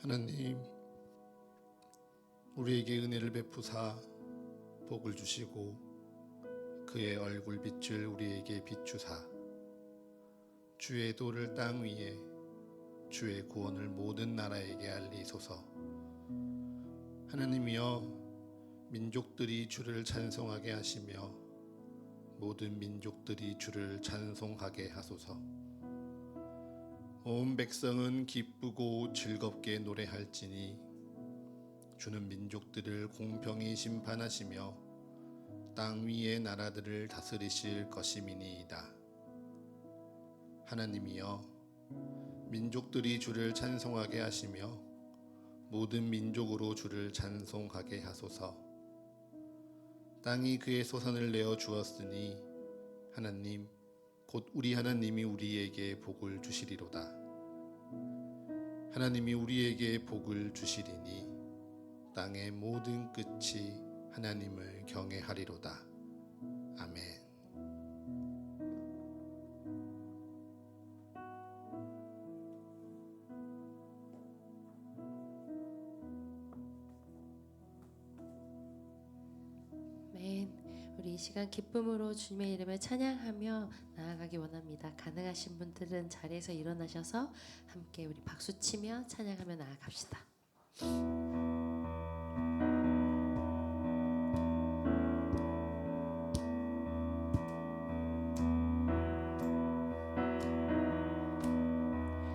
하나님, 우리에게 은혜를 베푸사 복을 주시고 그의 얼굴빛을 우리에게 비추사 주의 도를 땅 위에 주의 구원을 모든 나라에게 알리소서. 하나님이여, 민족들이 주를 찬송하게 하시며 모든 민족들이 주를 찬송하게 하소서. 온 백성은 기쁘고 즐겁게 노래할지니 주는 민족들을 공평히 심판하시며 땅 위의 나라들을 다스리실 것임이니이다. 하나님이여, 민족들이 주를 찬송하게 하시며 모든 민족으로 주를 찬송하게 하소서. 땅이 그의 소산을 내어 주었으니 하나님 곧 우리 하나님이 우리에게 복을 주시리로다. 하나님이 우리에게 복을 주시리니 땅의 모든 끝이 하나님을 경외하리로다. 아멘. 우리 이 시간 기쁨으로 주님의 이름을 찬양하며 나아가기 원합니다. 가능하신 분들은 자리에서 일어나셔서 함께 우리 박수치며 찬양하며 나아갑시다.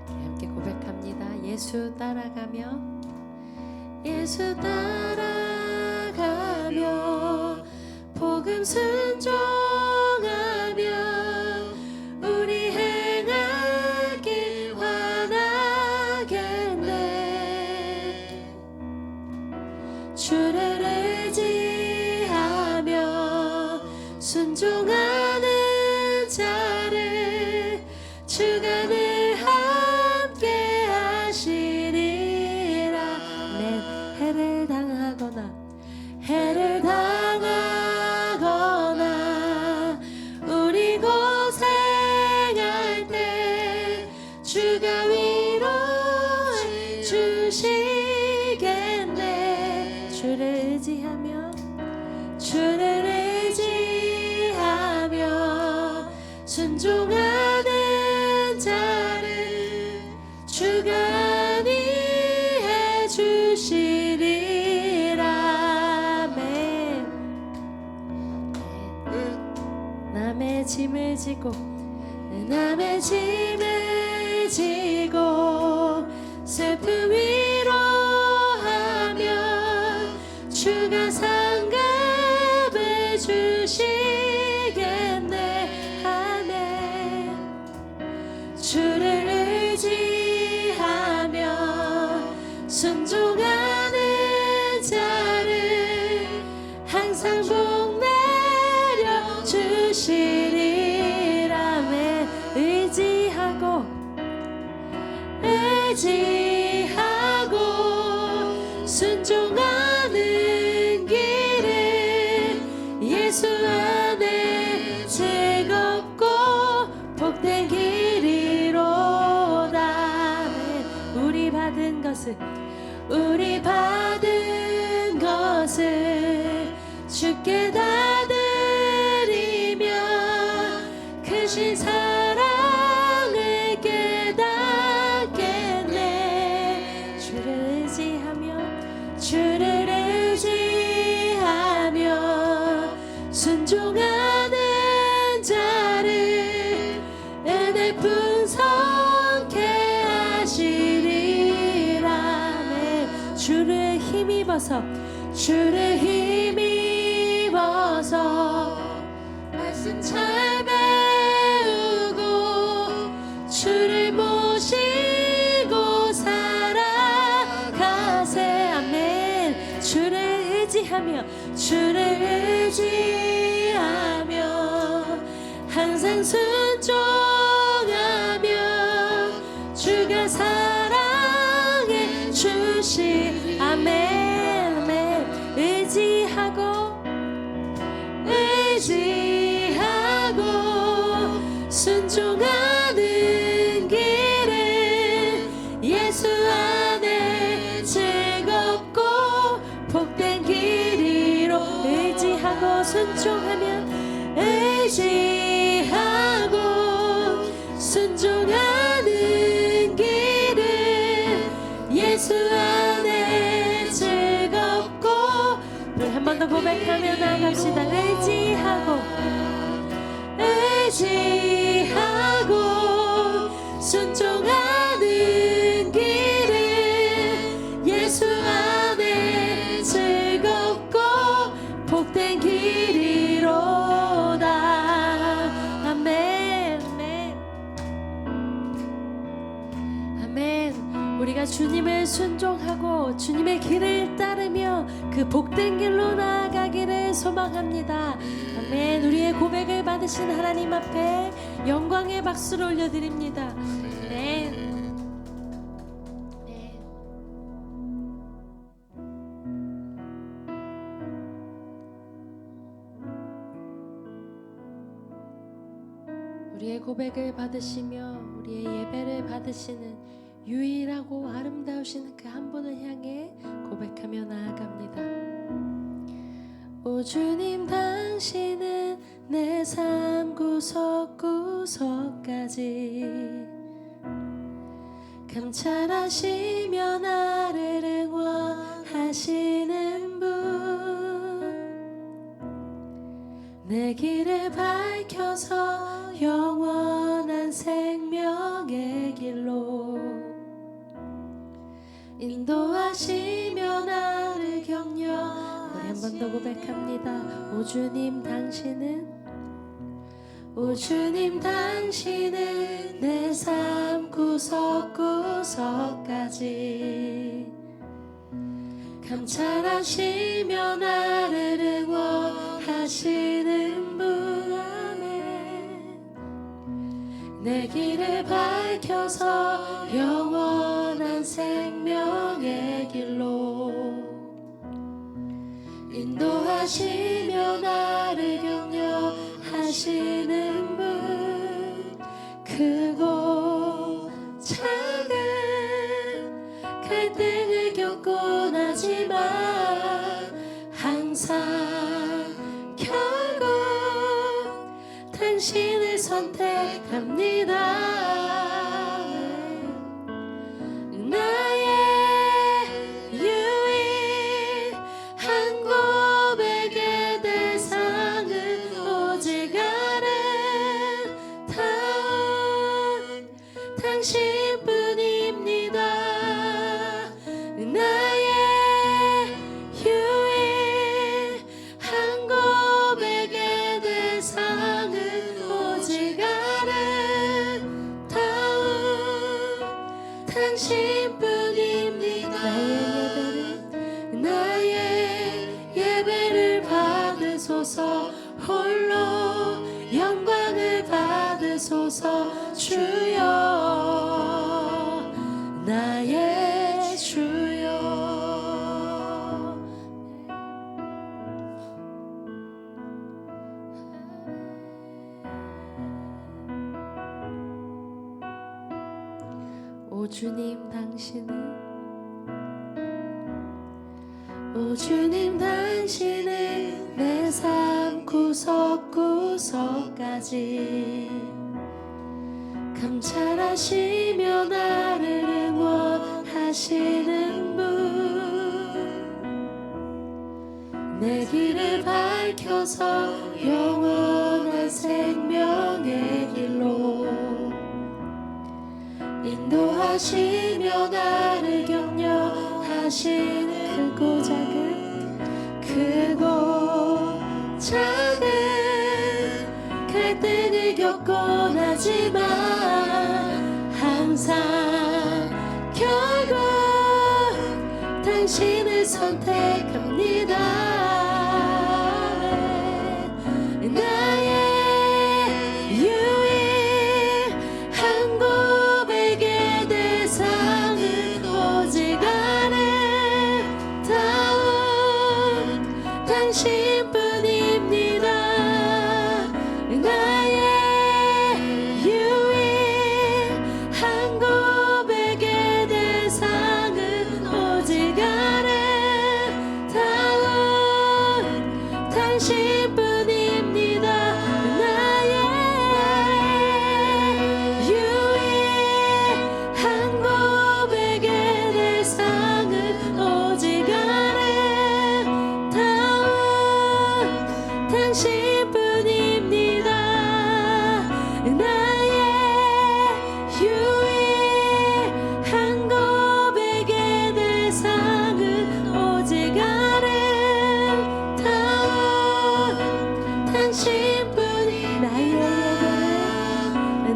함께 고백합니다. 예수 따라가며 예수 따라가며 복음 순종하며 우리 행하길 원하겠네. 주를 의지하며 순종하는 자를 주가 늘 함께 하시리라. 내 해를 당하거나 해를 당하거나 우리 고생할 때 주가 위로해 주시겠네. 주를 의지하며 순종하는 자를 주가 안위해 주시리라. 아멘. 남의 짐을 지고 남의 짐을 지고 슬픔 위로하며 주가 상급을 주시겠네. 아멘. 주를 의지하며 순종하는 자를 항상 복 내려 주시리라. 의지하고 순종하는 길은 예수 안에 즐겁고 복된 길이로다. 우리 받은 것을 주께 다 드리며 크신 사랑을 깨닫겠네. 주를 의지하며 순종하는 자를 은혜 풍성케 하시리라. 주를 힘입어서 말씀 잘 배우고 주를 모시고 살아가세. 아멘. 주를 의지하며 항상 순종하며 주가 사랑해 주시. 아멘. 의지하고 순종하는 길은 예수 안에 고백하며 나갑시다. 의지하고 순종하는 길은 예수 안에 즐겁고 복된 길이로다. 아멘. 아멘. 우리가 주님을 순종하고 주님의 길을 따르며 그 복된 길로 나아가기를 소망합니다. 아멘. 우리의 고백을 받으신 하나님 앞에 영광의 박수를 올려드립니다. 아멘. 우리의 고백을 받으시며 우리의 예배를 받으시는 유일하고 아름다우신 그 한 분을 향해 고백하며 나아갑니다. 오 주님, 당신은 내 삶 구석구석까지 감찰하시며 나를 응원하시는 분, 내 길을 밝혀서 영원한 생명의 길로 인도하시며 나를 격려. 우리 한 번 더 고백합니다. 오 주님, 당신은 내 삶 구석구석까지 감찰하시며 나를 응원하시는 분, 내 길을 밝혀서 영원한 생명의 길로 인도하시며 나를 격려하시는 분, 크고 작은 갈등을 겪곤 하지만 항상 결국 당신을 선택합니다. 나의 유일한 고백의 대상은 오직 아름다운 당신뿐입니다. 나의 유일한 고백의 대상은 오직 아름다운 당신뿐입니다. 나의 예배를 받으소서, 홀로 영광을 받으소서. 주여, 나의 주여. 오 주님, 당신은 내 삶 구석구석까지 감찰하시며 나를 응원하시는 분, 내 길을 밝혀서 영원한 생명의 길로 인도하시며 나를 격려하시는 크고 작은 갈등을 겪곤 하지만 항상 결국 당신을 선택합니다. 나의 유일한 고백의 대상은 오직 아름다운 당신뿐입니다. 나의 유일한 고백의 대상은 오직 아름다운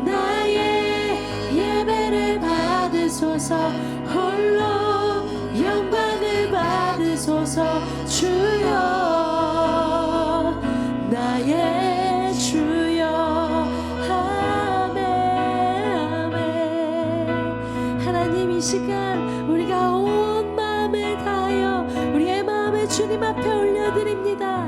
나의 예배를 받으소서. 홀로 영광을 받으소서. 주여 나의 주여. 아멘 아멘. 하나님, 이 시간 우리가 온 마음을 다하여 우리의 마음을 주님 앞에 올려드립니다.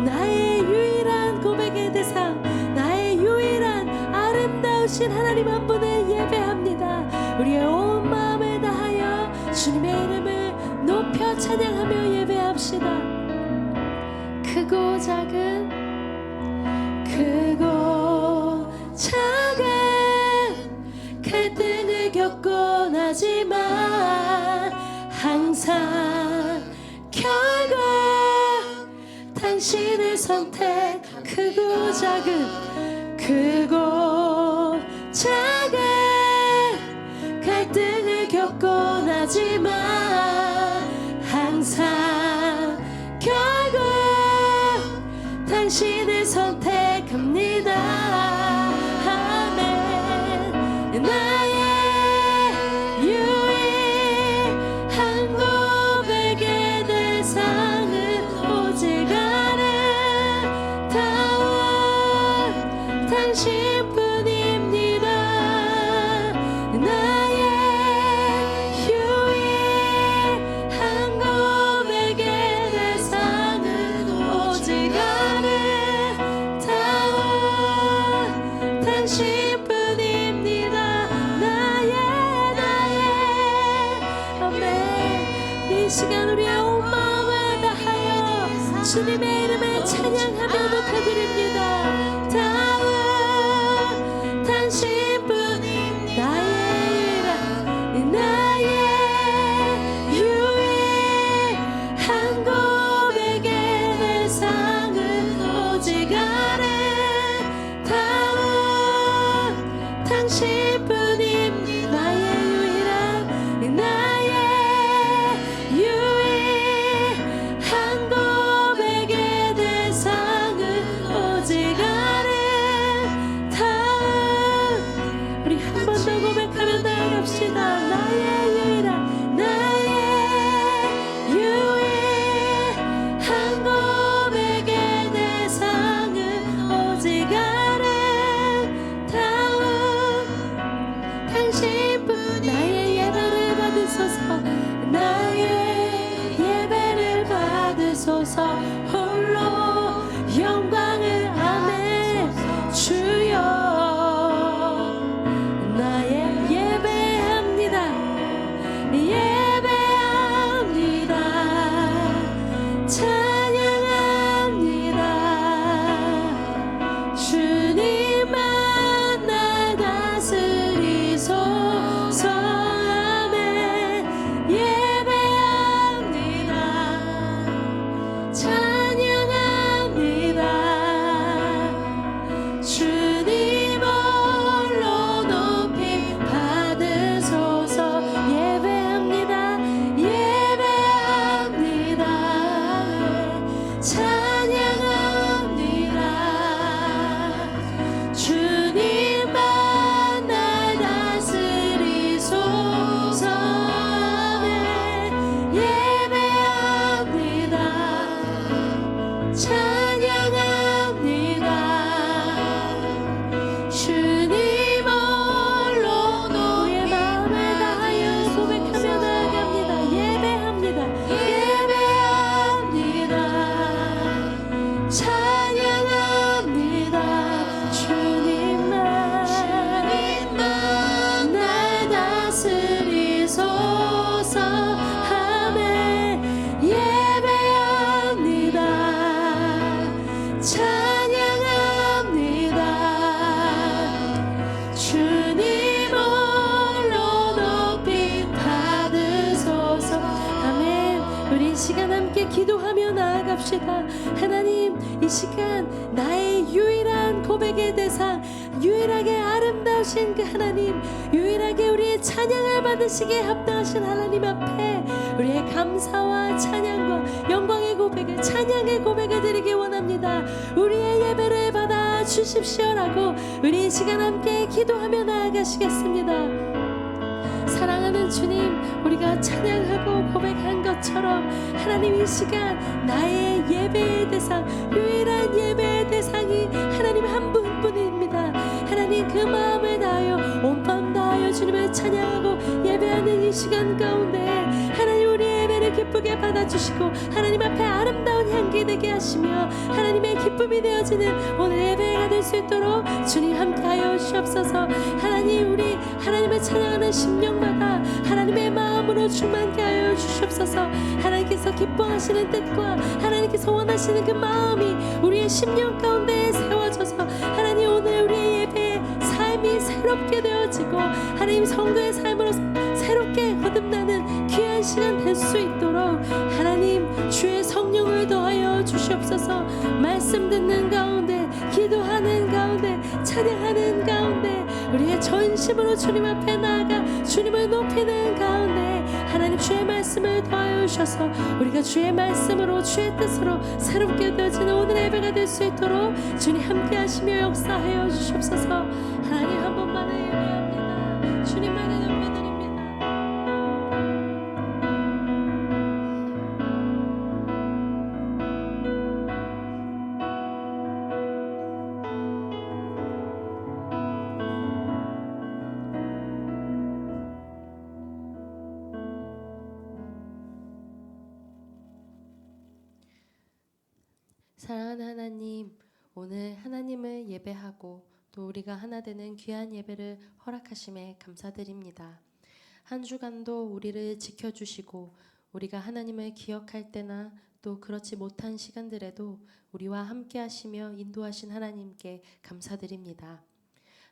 나의 유일한 고백의 대상, 나의 유일한 아름다우신 하나님 한 분을 예배합니다. 우리의 온 마음을 다하여 주님의 이름을 높여 찬양하며 예배합시다. 크고 작은, 크고 작은 갈등을 겪곤 하지만 항상 결국 당신을 선택. 크고 작은, 크고 작은 갈등을 겪곤 하지만 항상 결국 당신을 선택합니다. 아멘. 나의 유일한 고백의 대상은 오직 아름다운 당신뿐입니다. 나의 유일한 고백의 대상은 오직 아름다운 당신뿐입니다. 나의 아멘. 이 시간 우리의 온 마음을 다하여 주님의 이름을 찬양하며 높여드립니다. 다운 당신뿐입니다. 나의 유일한 고백의 대상은 오직 아름다운 당신뿐입니다. 나의 유일한 고백의 대상은 오직 아름다운. 우리 한 번 더 고백하며 나아갑시다. 나의 유일한 고백의 대상은 오직 아름다운 당신뿐. 나의 예배를 받으소서. 나의 예배를 받으소서. 홀로 영광을. 아멘. 주여 나의 예배합니다. 예배합니다. 찬양합니다. 주님만 날 다스리소서. 아멘. 예배합니다. 찬양합니다. 주님 홀로 높임 받으소서. 예배합니다. 예배합니다. 찬양합니다. 주님만 날 다스리소서. 아멘. 예배합니다. 찬양합니다. 주님 홀로 너의 마음을 다하여 고백하며 나아갑니다. 예배합니다. 예배합니다. 찬양합니다. 주님만 날 다스리소서. 아멘. 예배합니다. 찬양합니다. 주님 홀로 높임 받으소서. 아멘. 우리 이 시간 함께 기도하며 나아갑시다. 하나님, 이 시간 나의 유일한 고백의 대상, 유일하게 아름다우신 그 하나님, 유일하게 우리의 찬양을 받으시기에 합당하신 하나님 앞에 우리의 감사와 찬양과 영광의 고백을, 찬양의 고백을 드리기 원합니다. 우리의 예배를 받아 주십시오라고 우리 이 시간 함께 기도하며 나아가시겠습니다. 사랑하는 주님, 우리가 찬양하고 고백한 것처럼 하나님 이 시간 나의 예배의 대상, 유일한 예배의 대상이 하나님 한 분뿐입니다. 하나님 그 마음을 다하여 온 마음 다하여 주님을 찬양하고 예배하는 이 시간 가운데 하나님 우리 예배를 기쁘게 받아주시고 하나님 앞에 아름다운 향기 되게 하시며 하나님의 기쁨이 되어지는 오늘 예배가 될 수 있도록 주님 함께하여 주옵소서. 하나님 우리 하나님을 찬양하는 심령마다 하나님의 마음으로 충만케 하여 주시옵소서. 하나님께서 기뻐하시는 뜻과 하나님께서 원하시는 그 마음이 우리의 심령 가운데 세워져서 하나님 오늘 우리의 예배의 삶이 새롭게 되어지고 하나님 성도의 삶으로 새롭게 거듭나는 귀한 시간 될 수 있도록 하나님 주의 성령을 더하여 주시옵소서. 말씀 듣는 가운데 기도하는 가운데 찬양하는 가운데 우리의 전심으로 주님 앞에 나아가 주님을 높이는 가운데 하나님 주의 말씀을 더하여 주셔서 우리가 주의 말씀으로 주의 뜻으로 새롭게 되어지는 오늘 예배가 될 수 있도록 주님 함께 하시며 역사하여 주시옵소서. 하나님 한 번만을 예배합니다. 주님만을 높여드립니다. 사랑하는 하나님, 오늘 하나님을 예배하고 또 우리가 하나 되는 귀한 예배를 허락하심에 감사드립니다. 한 주간도 우리를 지켜주시고 우리가 하나님을 기억할 때나 또 그렇지 못한 시간들에도 우리와 함께 하시며 인도하신 하나님께 감사드립니다.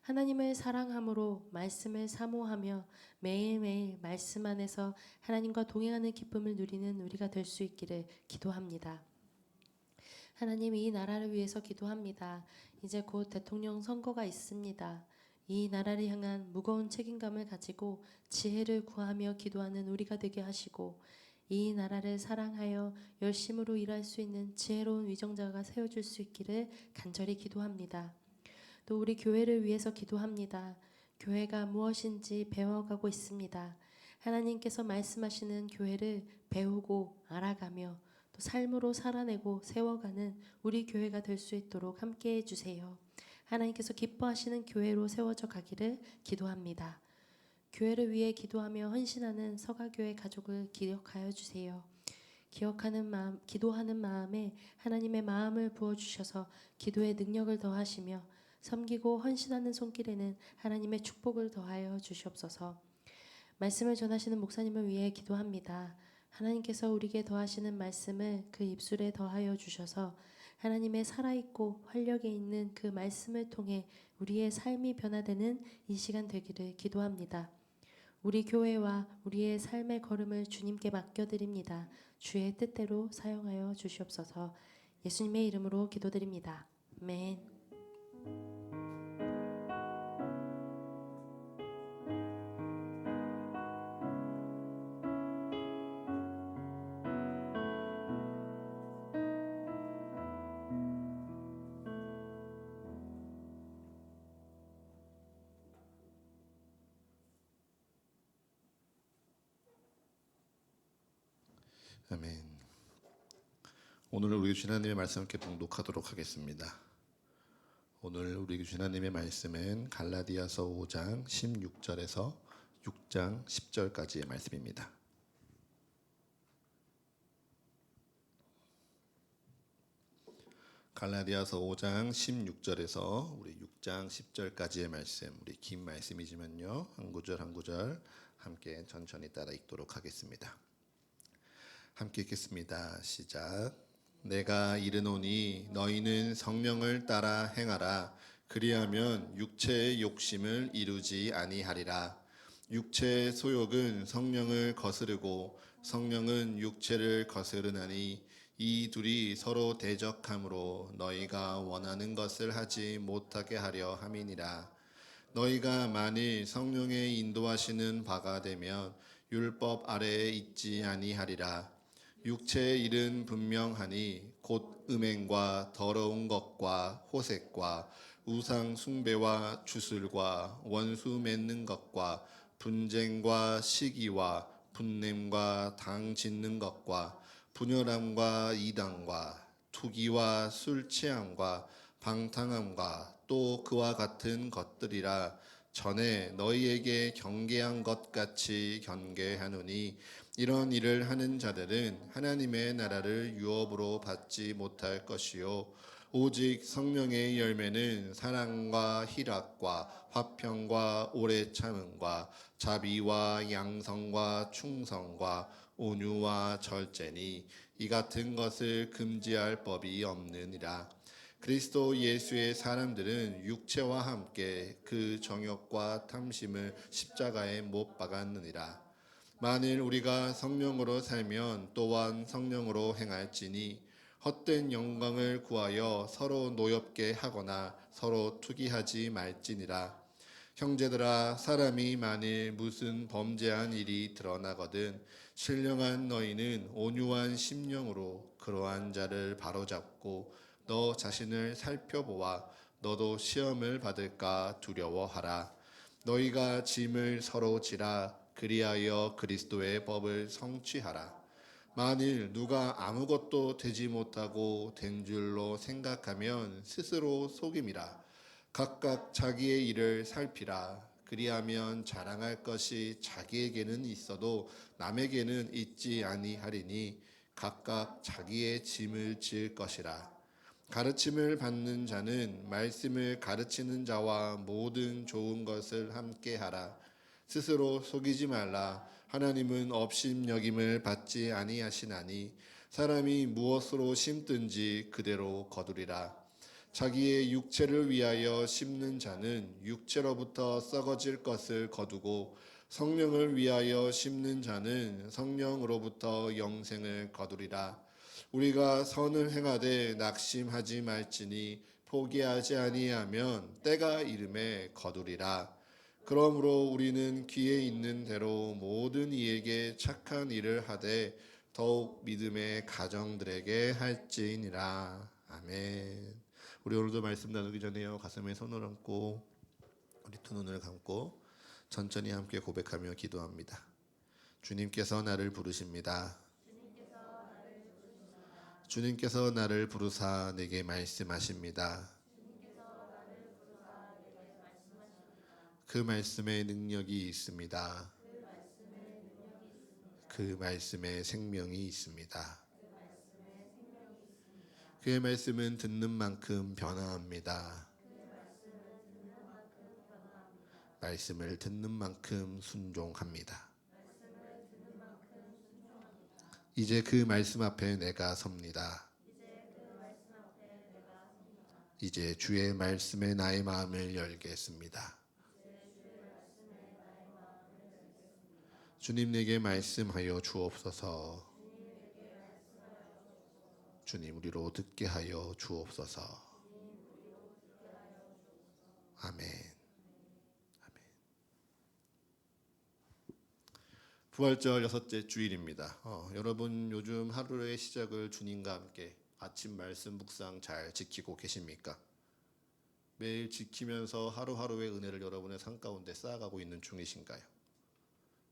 하나님을 사랑함으로 말씀을 사모하며 매일매일 말씀 안에서 하나님과 동행하는 기쁨을 누리는 우리가 될 수 있기를 기도합니다. 하나님 이 나라를 위해서 기도합니다. 이제 곧 대통령 선거가 있습니다. 이 나라를 향한 무거운 책임감을 가지고 지혜를 구하며 기도하는 우리가 되게 하시고 이 나라를 사랑하여 열심으로 일할 수 있는 지혜로운 위정자가 세워줄 수 있기를 간절히 기도합니다. 또 우리 교회를 위해서 기도합니다. 교회가 무엇인지 배워가고 있습니다. 하나님께서 말씀하시는 교회를 배우고 알아가며 또 삶으로 살아내고 세워가는 우리 교회가 될 수 있도록 함께해 주세요. 하나님께서 기뻐하시는 교회로 세워져 가기를 기도합니다. 교회를 위해 기도하며 헌신하는 서가교회 가족을 기억하여 주세요. 기억하는 마음, 기도하는 마음에 하나님의 마음을 부어주셔서 기도의 능력을 더하시며 섬기고 헌신하는 손길에는 하나님의 축복을 더하여 주시옵소서. 말씀을 전하시는 목사님을 위해 기도합니다. 하나님께서 우리에게 더하시는 말씀을 그 입술에 더하여 주셔서 하나님의 살아있고 활력에 있는 그 말씀을 통해 우리의 삶이 변화되는 이 시간 되기를 기도합니다. 우리 교회와 우리의 삶의 걸음을 주님께 맡겨드립니다. 주의 뜻대로 사용하여 주시옵소서. 예수님의 이름으로 기도드립니다. 아멘. 아멘. 오늘 우리 주신 하나님의 말씀을 함께 봉독하도록 하겠습니다. 오늘 우리 주신 하나님의 말씀은 갈라디아서 5장 16절에서 6장 10절까지의 말씀입니다. 갈라디아서 5장 16절에서 우리 6장 10절까지의 말씀, 우리 긴 말씀이지만요, 한 구절 한 구절 함께 천천히 따라 읽도록 하겠습니다. 함께 읽겠습니다. 시작. 내가 이르노니 너희는 성령을 따라 행하라. 그리하면 육체의 욕심을 이루지 아니하리라. 육체의 소욕은 성령을 거스르고 성령은 육체를 거스르나니 이 둘이 서로 대적함으로 너희가 원하는 것을 하지 못하게 하려 함이니라. 너희가 만일 성령의 인도하시는 바가 되면 율법 아래에 있지 아니하리라. 육체의 일은 분명하니 곧 음행과 더러운 것과 호색과 우상 숭배와 주술과 원수 맺는 것과 분쟁과 시기와 분냄과 당 짓는 것과 분열함과 이단과 투기와 술 취함과 방탕함과 또 그와 같은 것들이라. 전에 너희에게 경계한 것 같이 경계하노니 이런 일을 하는 자들은 하나님의 나라를 유업으로 받지 못할 것이요 오직 성령의 열매는 사랑과 희락과 화평과 오래 참음과 자비와 양성과 충성과 온유와 절제니 이 같은 것을 금지할 법이 없느니라. 그리스도 예수의 사람들은 육체와 함께 그 정욕과 탐심을 십자가에 못 박았느니라. 만일 우리가 성령으로 살면 또한 성령으로 행할지니 헛된 영광을 구하여 서로 노엽게 하거나 서로 투기하지 말지니라. 형제들아, 사람이 만일 무슨 범죄한 일이 드러나거든 신령한 너희는 온유한 심령으로 그러한 자를 바로잡고 너 자신을 살펴보아 너도 시험을 받을까 두려워하라. 너희가 짐을 서로 지라. 그리하여 그리스도의 법을 성취하라. 만일 누가 아무것도 되지 못하고 된 줄로 생각하면 스스로 속임이라. 각각 자기의 일을 살피라. 그리하면 자랑할 것이 자기에게는 있어도 남에게는 있지 아니하리니 각각 자기의 짐을 지을 것이라. 가르침을 받는 자는 말씀을 가르치는 자와 모든 좋은 것을 함께 하라. 스스로 속이지 말라. 하나님은 업신여김을 받지 아니하시나니 사람이 무엇으로 심든지 그대로 거두리라. 자기의 육체를 위하여 심는 자는 육체로부터 썩어질 것을 거두고 성령을 위하여 심는 자는 성령으로부터 영생을 거두리라. 우리가 선을 행하되 낙심하지 말지니 포기하지 아니하면 때가 이름에 거두리라. 그러므로 우리는 귀에 있는 대로 모든 이에게 착한 일을 하되 더욱 믿음의 가정들에게 할지니라. 아멘. 우리 오늘도 말씀 나누기 전에요, 가슴에 손을 얹고 우리 두 눈을 감고 천천히 함께 고백하며 기도합니다. 주님께서 나를 부르십니다. 주님께서 나를 부르사 내게 말씀하십니다. 그 말씀에 능력이 있습니다. 그 말씀에 생명이 있습니다. 그의 말씀은 듣는 만큼 변화합니다. 말씀을 듣는 만큼 순종합니다. 이제 그 말씀 앞에 내가 섭니다. 이제 주의 말씀에 나의 마음을 열겠습니다. 주님, 내게 말씀하여 주옵소서. 주님, 우리로 듣게 하여 주옵소서. 아멘. 아멘. 부활절 여섯째 주일입니다. 여러분 요즘 하루의 시작을 주님과 함께 아침 말씀 묵상 잘 지키고 계십니까? 매일 지키면서 하루하루의 은혜를 여러분의 삶 가운데 쌓아가고 있는 중이신가요?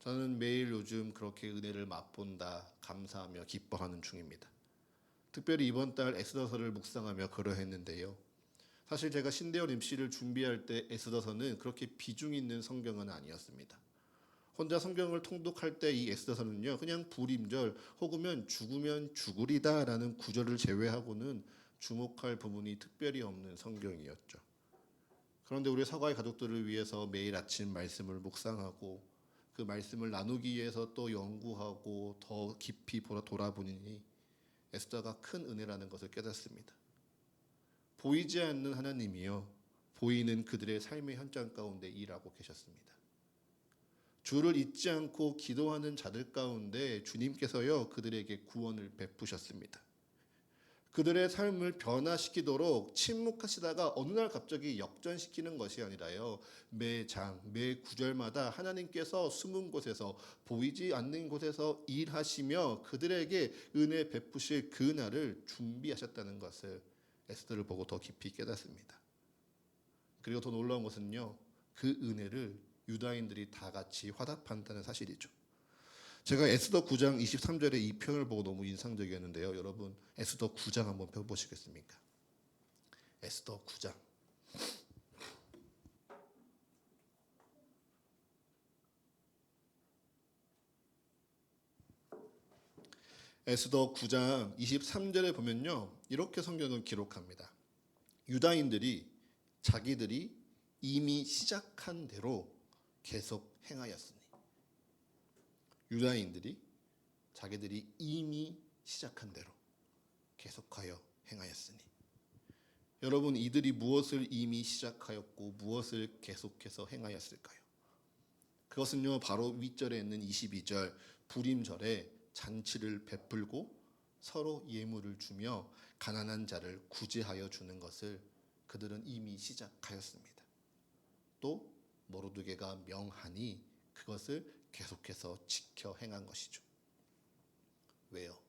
저는 매일 요즘 그렇게 은혜를 맛본다 감사하며 기뻐하는 중입니다. 특별히 이번 달 에스더서를 묵상하며 그러했는데요. 사실 제가 신대원 MC를 준비할 때 에스더서는 그렇게 비중 있는 성경은 아니었습니다. 혼자 성경을 통독할 때 이 에스더서는요, 그냥 불임절 혹으면 죽으면 죽으리다라는 구절을 제외하고는 주목할 부분이 특별히 없는 성경이었죠. 그런데 우리 서가의 가족들을 위해서 매일 아침 말씀을 묵상하고 그 말씀을 나누기 위해서 또 연구하고 더 깊이 돌아보니 에스더가 큰 은혜라는 것을 깨닫습니다. 보이지 않는 하나님이요, 보이는 그들의 삶의 현장 가운데 일하고 계셨습니다. 주를 잊지 않고 기도하는 자들 가운데 주님께서요, 그들에게 구원을 베푸셨습니다. 그들의 삶을 변화시키도록 침묵하시다가 어느 날 갑자기 역전시키는 것이 아니라요. 매 장, 매 구절마다 하나님께서 숨은 곳에서 보이지 않는 곳에서 일하시며 그들에게 은혜 베푸실 그 날을 준비하셨다는 것을 에스더를 보고 더 깊이 깨닫습니다. 그리고 더 놀라운 것은요. 그 은혜를 유다인들이 다 같이 화답한다는 사실이죠. 제가 에스더 9장 23절의 이 표현을 보고 너무 인상적이었는데요. 여러분 에스더 9장 한번 펴보시겠습니까? 에스더 9장. 에스더 9장 23절에 보면요. 이렇게 성경은 기록합니다. 유다인들이 자기들이 이미 시작한 대로 계속 행하였으니. 유다인들이 자기들이 이미 시작한 대로 계속하여 행하였으니. 여러분 이들이 무엇을 이미 시작하였고 무엇을 계속해서 행하였을까요? 그것은요 바로 윗절에 있는 22절 부림절에 잔치를 베풀고 서로 예물을 주며 가난한 자를 구제하여 주는 것을 그들은 이미 시작하였습니다. 또 모르드게가 명하니 그것을 계속해서 지켜 행한 것이죠. 왜요?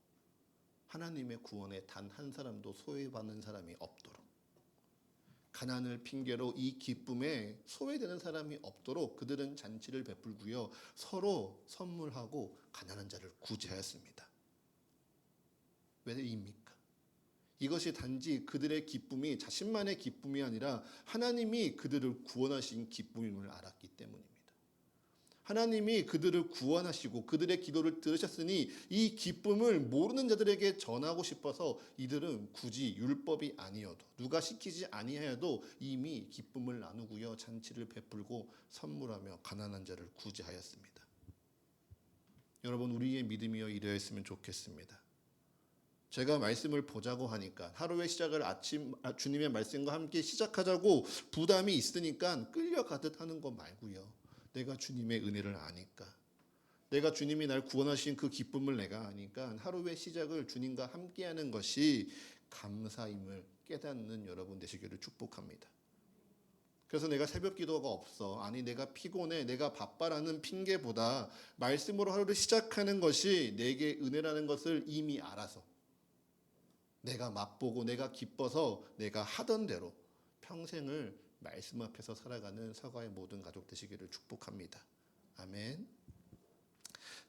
하나님의 구원에 단 한 사람도 소외받는 사람이 없도록, 가난을 핑계로 이 기쁨에 소외되는 사람이 없도록 그들은 잔치를 베풀고요. 서로 선물하고 가난한 자를 구제하였습니다. 왜입니까? 이것이 단지 그들의 기쁨이 자신만의 기쁨이 아니라 하나님이 그들을 구원하신 기쁨임을 알았기 때문입니다. 하나님이 그들을 구원하시고 그들의 기도를 들으셨으니 이 기쁨을 모르는 자들에게 전하고 싶어서 이들은 굳이 율법이 아니어도 누가 시키지 아니하여도 이미 기쁨을 나누고요. 잔치를 베풀고 선물하며 가난한 자를 구제하였습니다. 여러분 우리의 믿음이여 이러했으면 좋겠습니다. 제가 말씀을 보자고 하니까 하루의 시작을 주님의 말씀과 함께 시작하자고 부담이 있으니까 끌려가듯 하는 거 말고요. 내가 주님의 은혜를 아니까, 내가 주님이 날 구원하신 그 기쁨을 내가 아니까 하루의 시작을 주님과 함께하는 것이 감사임을 깨닫는 여러분 되시기를 축복합니다. 그래서 내가 새벽 기도가 없어, 아니 내가 피곤해, 내가 바빠라는 핑계보다 말씀으로 하루를 시작하는 것이 내게 은혜라는 것을 이미 알아서 내가 맛보고 내가 기뻐서 내가 하던 대로 평생을 말씀 앞에서 살아가는 서가의 모든 가족 되시기를 축복합니다. 아멘.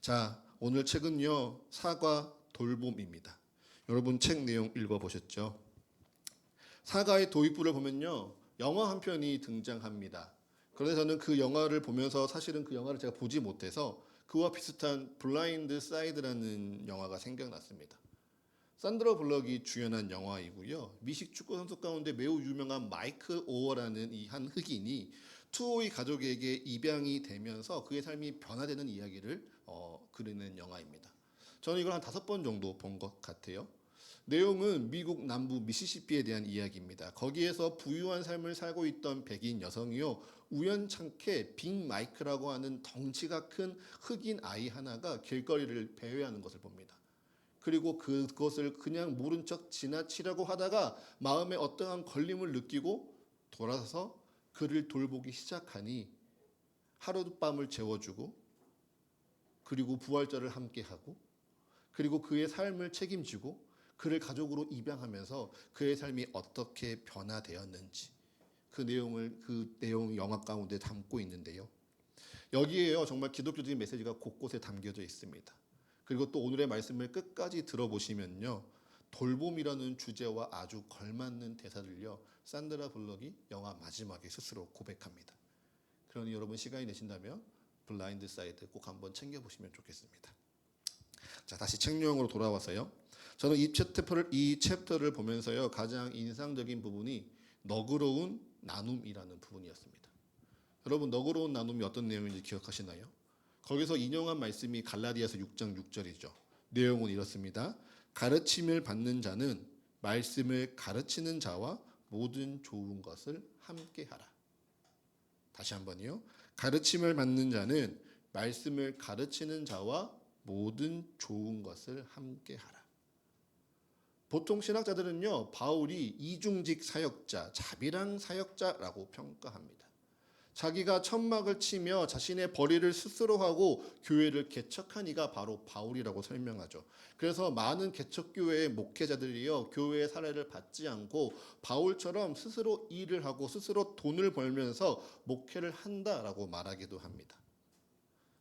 자, 오늘 책은요 사과 돌봄입니다. 여러분 책 내용 읽어보셨죠? 사과의 도입부를 보면요 영화 한 편이 등장합니다. 그런데 저는 그 영화를 보면서 사실은 그 영화를 제가 보지 못해서 그와 비슷한 블라인드 사이드라는 영화가 생각났습니다. 산드라 블럭이 주연한 영화이고요. 미식 축구 선수 가운데 매우 유명한 마이클 오어라는 이 한 흑인이 투호의 가족에게 입양이 되면서 그의 삶이 변화되는 이야기를 그리는 영화입니다. 저는 이걸 한 5번 정도 본 것 같아요. 내용은 미국 남부 미시시피에 대한 이야기입니다. 거기에서 부유한 삶을 살고 있던 백인 여성이요. 우연찮게 빅 마이크라고 하는 덩치가 큰 흑인 아이 하나가 길거리를 배회하는 것을 봅니다. 그리고 그것을 그냥 모른 척 지나치려고 하다가 마음에 어떠한 걸림을 느끼고 돌아서서 그를 돌보기 시작하니 하룻밤을 재워주고 그리고 부활절을 함께하고 그리고 그의 삶을 책임지고 그를 가족으로 입양하면서 그의 삶이 어떻게 변화되었는지 그 내용 영화 가운데 담고 있는데요. 여기에요 정말 기독교적인 메시지가 곳곳에 담겨져 있습니다. 그리고 또 오늘의 말씀을 끝까지 들어보시면요. 돌봄이라는 주제와 아주 걸맞는 대사들요. 산드라 블럭이 영화 마지막에 스스로 고백합니다. 그러니 여러분 시간이 되신다면 블라인드 사이드 꼭 한번 챙겨보시면 좋겠습니다. 자, 다시 책 내용으로 돌아와서요. 저는 이 챕터를 보면서요. 가장 인상적인 부분이 너그러운 나눔이라는 부분이었습니다. 여러분 너그러운 나눔이 어떤 내용인지 기억하시나요? 거기서 인용한 말씀이 갈라디아서 6장 6절이죠. 내용은 이렇습니다. 가르침을 받는 자는 말씀을 가르치는 자와 모든 좋은 것을 함께하라. 다시 한번요. 가르침을 받는 자는 말씀을 가르치는 자와 모든 좋은 것을 함께하라. 보통 신학자들은요, 바울이 이중직 사역자, 자비랑 사역자라고 평가합니다. 자기가 천막을 치며 자신의 벌이를 스스로 하고 교회를 개척한 이가 바로 바울이라고 설명하죠. 그래서 많은 개척교회의 목회자들이요, 교회의 사례를 받지 않고 바울처럼 스스로 일을 하고 스스로 돈을 벌면서 목회를 한다라고 말하기도 합니다.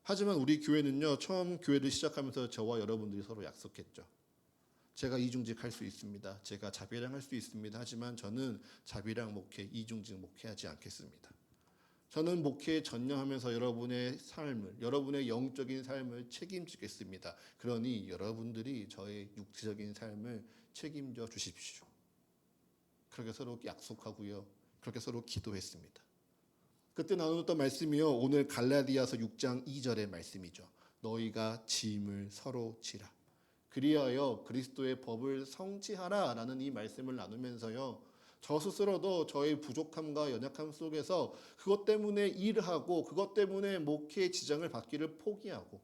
하지만 우리 교회는요, 처음 교회를 시작하면서 저와 여러분들이 서로 약속했죠. 제가 이중직 할 수 있습니다. 제가 자비랑 할 수 있습니다. 하지만 저는 자비랑 목회, 이중직 목회하지 않겠습니다. 저는 목회에 전념하면서 여러분의 삶을, 여러분의 영적인 삶을 책임지겠습니다. 그러니 여러분들이 저의 육체적인 삶을 책임져 주십시오. 그렇게 서로 약속하고요. 그렇게 서로 기도했습니다. 그때 나누었던 말씀이요, 오늘 갈라디아서 6장 2절의 말씀이죠. 너희가 짐을 서로 지라. 그리하여 그리스도의 법을 성취하라 라는 이 말씀을 나누면서요, 저 스스로도 저의 부족함과 연약함 속에서 그것 때문에 일하고 그것 때문에 목회의 지장을 받기를 포기하고,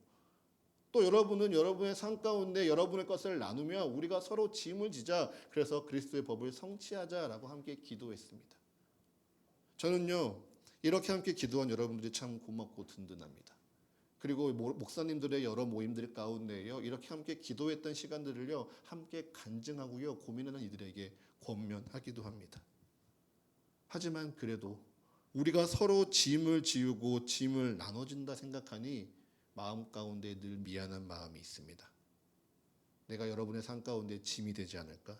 또 여러분은 여러분의 삶 가운데 여러분의 것을 나누며 우리가 서로 짐을 지자, 그래서 그리스도의 법을 성취하자라고 함께 기도했습니다. 저는요, 이렇게 함께 기도한 여러분들이 참 고맙고 든든합니다. 그리고 목사님들의 여러 모임들 가운데요, 이렇게 함께 기도했던 시간들을요, 함께 간증하고요, 고민하는 이들에게 권면하기도 합니다. 하지만 그래도 우리가 서로 짐을 지우고 짐을 나눠준다 생각하니 마음 가운데 늘 미안한 마음이 있습니다. 내가 여러분의 삶 가운데 짐이 되지 않을까?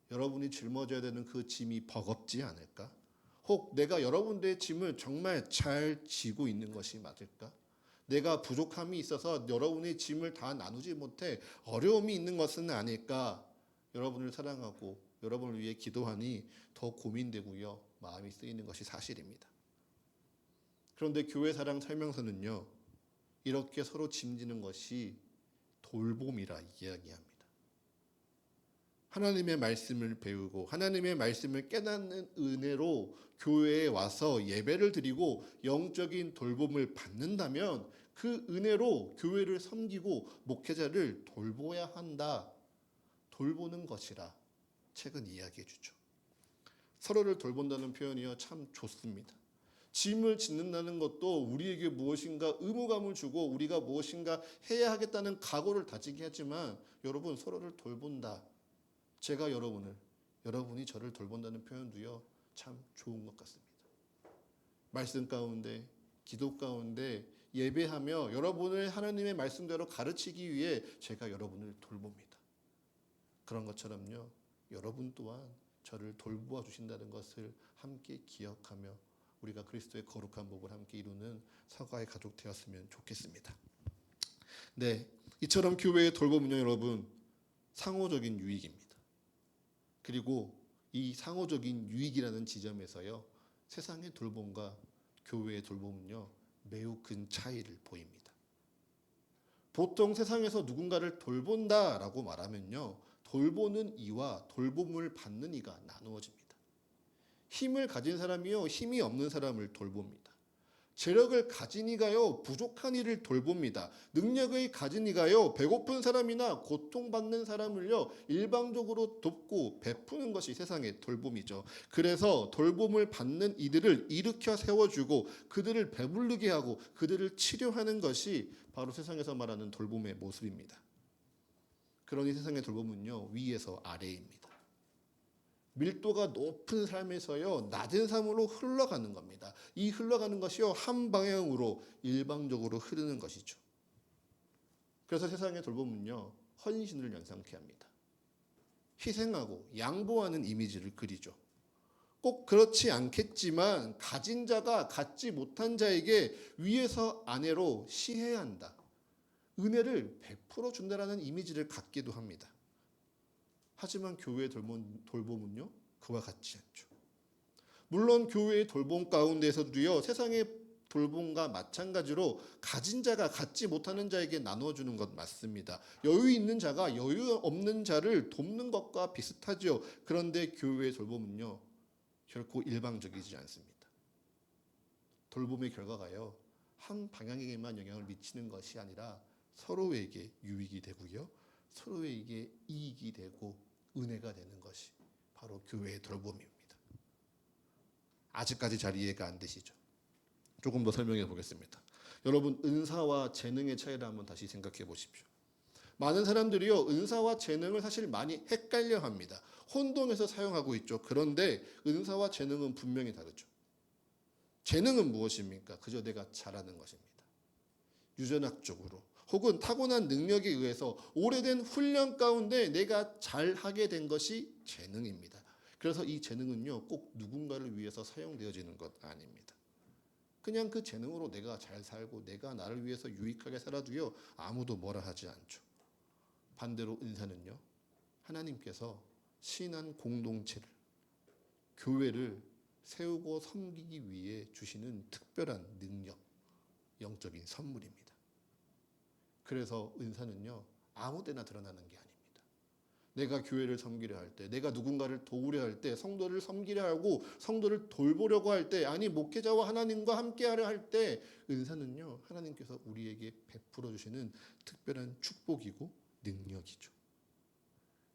여러분이 짊어져야 되는 그 짐이 버겁지 않을까? 혹 내가 여러분들의 짐을 정말 잘 지고 있는 것이 맞을까? 내가 부족함이 있어서 여러분의 짐을 다 나누지 못해 어려움이 있는 것은 아닐까? 여러분을 사랑하고 여러분을 위해 기도하니 더 고민되고요, 마음이 쓰이는 것이 사실입니다. 그런데 교회 사랑 설명서는요, 이렇게 서로 짐지는 것이 돌봄이라 이야기합니다. 하나님의 말씀을 배우고 하나님의 말씀을 깨닫는 은혜로 교회에 와서 예배를 드리고 영적인 돌봄을 받는다면 그 은혜로 교회를 섬기고 목회자를 돌보아야 한다. 돌보는 것이라 책은 이야기해 주죠. 서로를 돌본다는 표현이요, 참 좋습니다. 짐을 짓는다는 것도 우리에게 무엇인가 의무감을 주고 우리가 무엇인가 해야 하겠다는 각오를 다지게 하지만, 여러분, 서로를 돌본다. 제가 여러분을, 여러분이 저를 돌본다는 표현도요, 참 좋은 것 같습니다. 말씀 가운데, 기도 가운데 예배하며 여러분을 하나님의 말씀대로 가르치기 위해 제가 여러분을 돌봅니다. 그런 것처럼요, 여러분 또한 저를 돌보아 주신다는 것을 함께 기억하며 우리가 그리스도의 거룩한 복을 함께 이루는 사과의 가족 되었으면 좋겠습니다. 네, 이처럼 교회의 돌봄은요, 여러분, 상호적인 유익입니다. 그리고 이 상호적인 유익이라는 지점에서요, 세상의 돌봄과 교회의 돌봄은요, 매우 큰 차이를 보입니다. 보통 세상에서 누군가를 돌본다라고 말하면요, 돌보는 이와 돌봄을 받는 이가 나누어집니다. 힘을 가진 사람이요, 힘이 없는 사람을 돌봅니다. 재력을 가진 이가요, 부족한 이를 돌봅니다. 능력을 가진 이가요, 배고픈 사람이나 고통받는 사람을요, 일방적으로 돕고 베푸는 것이 세상의 돌봄이죠. 그래서 돌봄을 받는 이들을 일으켜 세워주고 그들을 배부르게 하고 그들을 치료하는 것이 바로 세상에서 말하는 돌봄의 모습입니다. 그러니 세상의 돌봄은요, 위에서 아래입니다. 밀도가 높은 삶에서요, 낮은 삶으로 흘러가는 겁니다. 이 흘러가는 것이요, 한 방향으로 일방적으로 흐르는 것이죠. 그래서 세상의 돌봄은요, 헌신을 연상케 합니다. 희생하고 양보하는 이미지를 그리죠. 꼭 그렇지 않겠지만 가진 자가 갖지 못한 자에게 위에서 아래로 시해한다, 은혜를 베풀어 준다라는 이미지를 갖기도 합니다. 하지만 교회의 돌봄은요, 그와 같지 않죠. 물론 교회의 돌봄 가운데서도요, 세상의 돌봄과 마찬가지로 가진 자가 갖지 못하는 자에게 나눠주는 것 맞습니다. 여유 있는 자가 여유 없는 자를 돕는 것과 비슷하죠. 그런데 교회의 돌봄은요, 결코 일방적이지 않습니다. 돌봄의 결과가요, 한 방향에게만 영향을 미치는 것이 아니라 서로에게 유익이 되고요, 서로에게 이익이 되고 은혜가 되는 것이 바로 교회의 돌봄입니다. 아직까지 잘 이해가 안 되시죠? 조금 더 설명해 보겠습니다. 여러분, 은사와 재능의 차이를 한번 다시 생각해 보십시오. 많은 사람들이요, 은사와 재능을 사실 많이 헷갈려 합니다. 혼동해서 사용하고 있죠. 그런데 은사와 재능은 분명히 다르죠. 재능은 무엇입니까? 그저 내가 잘하는 것입니다. 유전학적으로 혹은 타고난 능력에 의해서 오래된 훈련 가운데 내가 잘하게 된 것이 재능입니다. 그래서 이 재능은요, 꼭 누군가를 위해서 사용되어지는 것 아닙니다. 그냥 그 재능으로 내가 잘 살고 내가 나를 위해서 유익하게 살아도요, 아무도 뭐라 하지 않죠. 반대로 은사는요, 하나님께서 신한 공동체를, 교회를 세우고 섬기기 위해 주시는 특별한 능력, 영적인 선물입니다. 그래서 은사는요, 아무 데나 드러나는 게 아닙니다. 내가 교회를 섬기려 할 때, 내가 누군가를 도우려 할 때, 성도를 섬기려 하고 성도를 돌보려고 할 때, 아니 목회자와 하나님과 함께하려 할 때, 은사는요, 하나님께서 우리에게 베풀어 주시는 특별한 축복이고 능력이죠.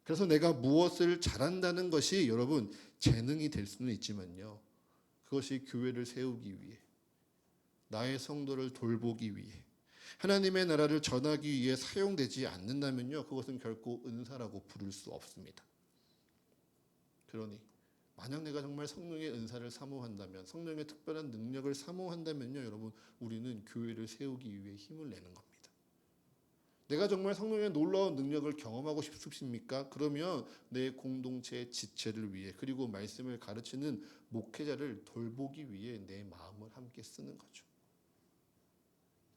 그래서 내가 무엇을 잘한다는 것이 여러분 재능이 될 수는 있지만요, 그것이 교회를 세우기 위해, 나의 성도를 돌보기 위해, 하나님의 나라를 전하기 위해 사용되지 않는다면요, 그것은 결코 은사라고 부를 수 없습니다. 그러니 만약 내가 정말 성령의 은사를 사모한다면, 성령의 특별한 능력을 사모한다면요, 여러분, 우리는 교회를 세우기 위해 힘을 내는 겁니다. 내가 정말 성령의 놀라운 능력을 경험하고 싶습니까? 그러면 내 공동체의 지체를 위해, 그리고 말씀을 가르치는 목회자를 돌보기 위해 내 마음을 함께 쓰는 거죠.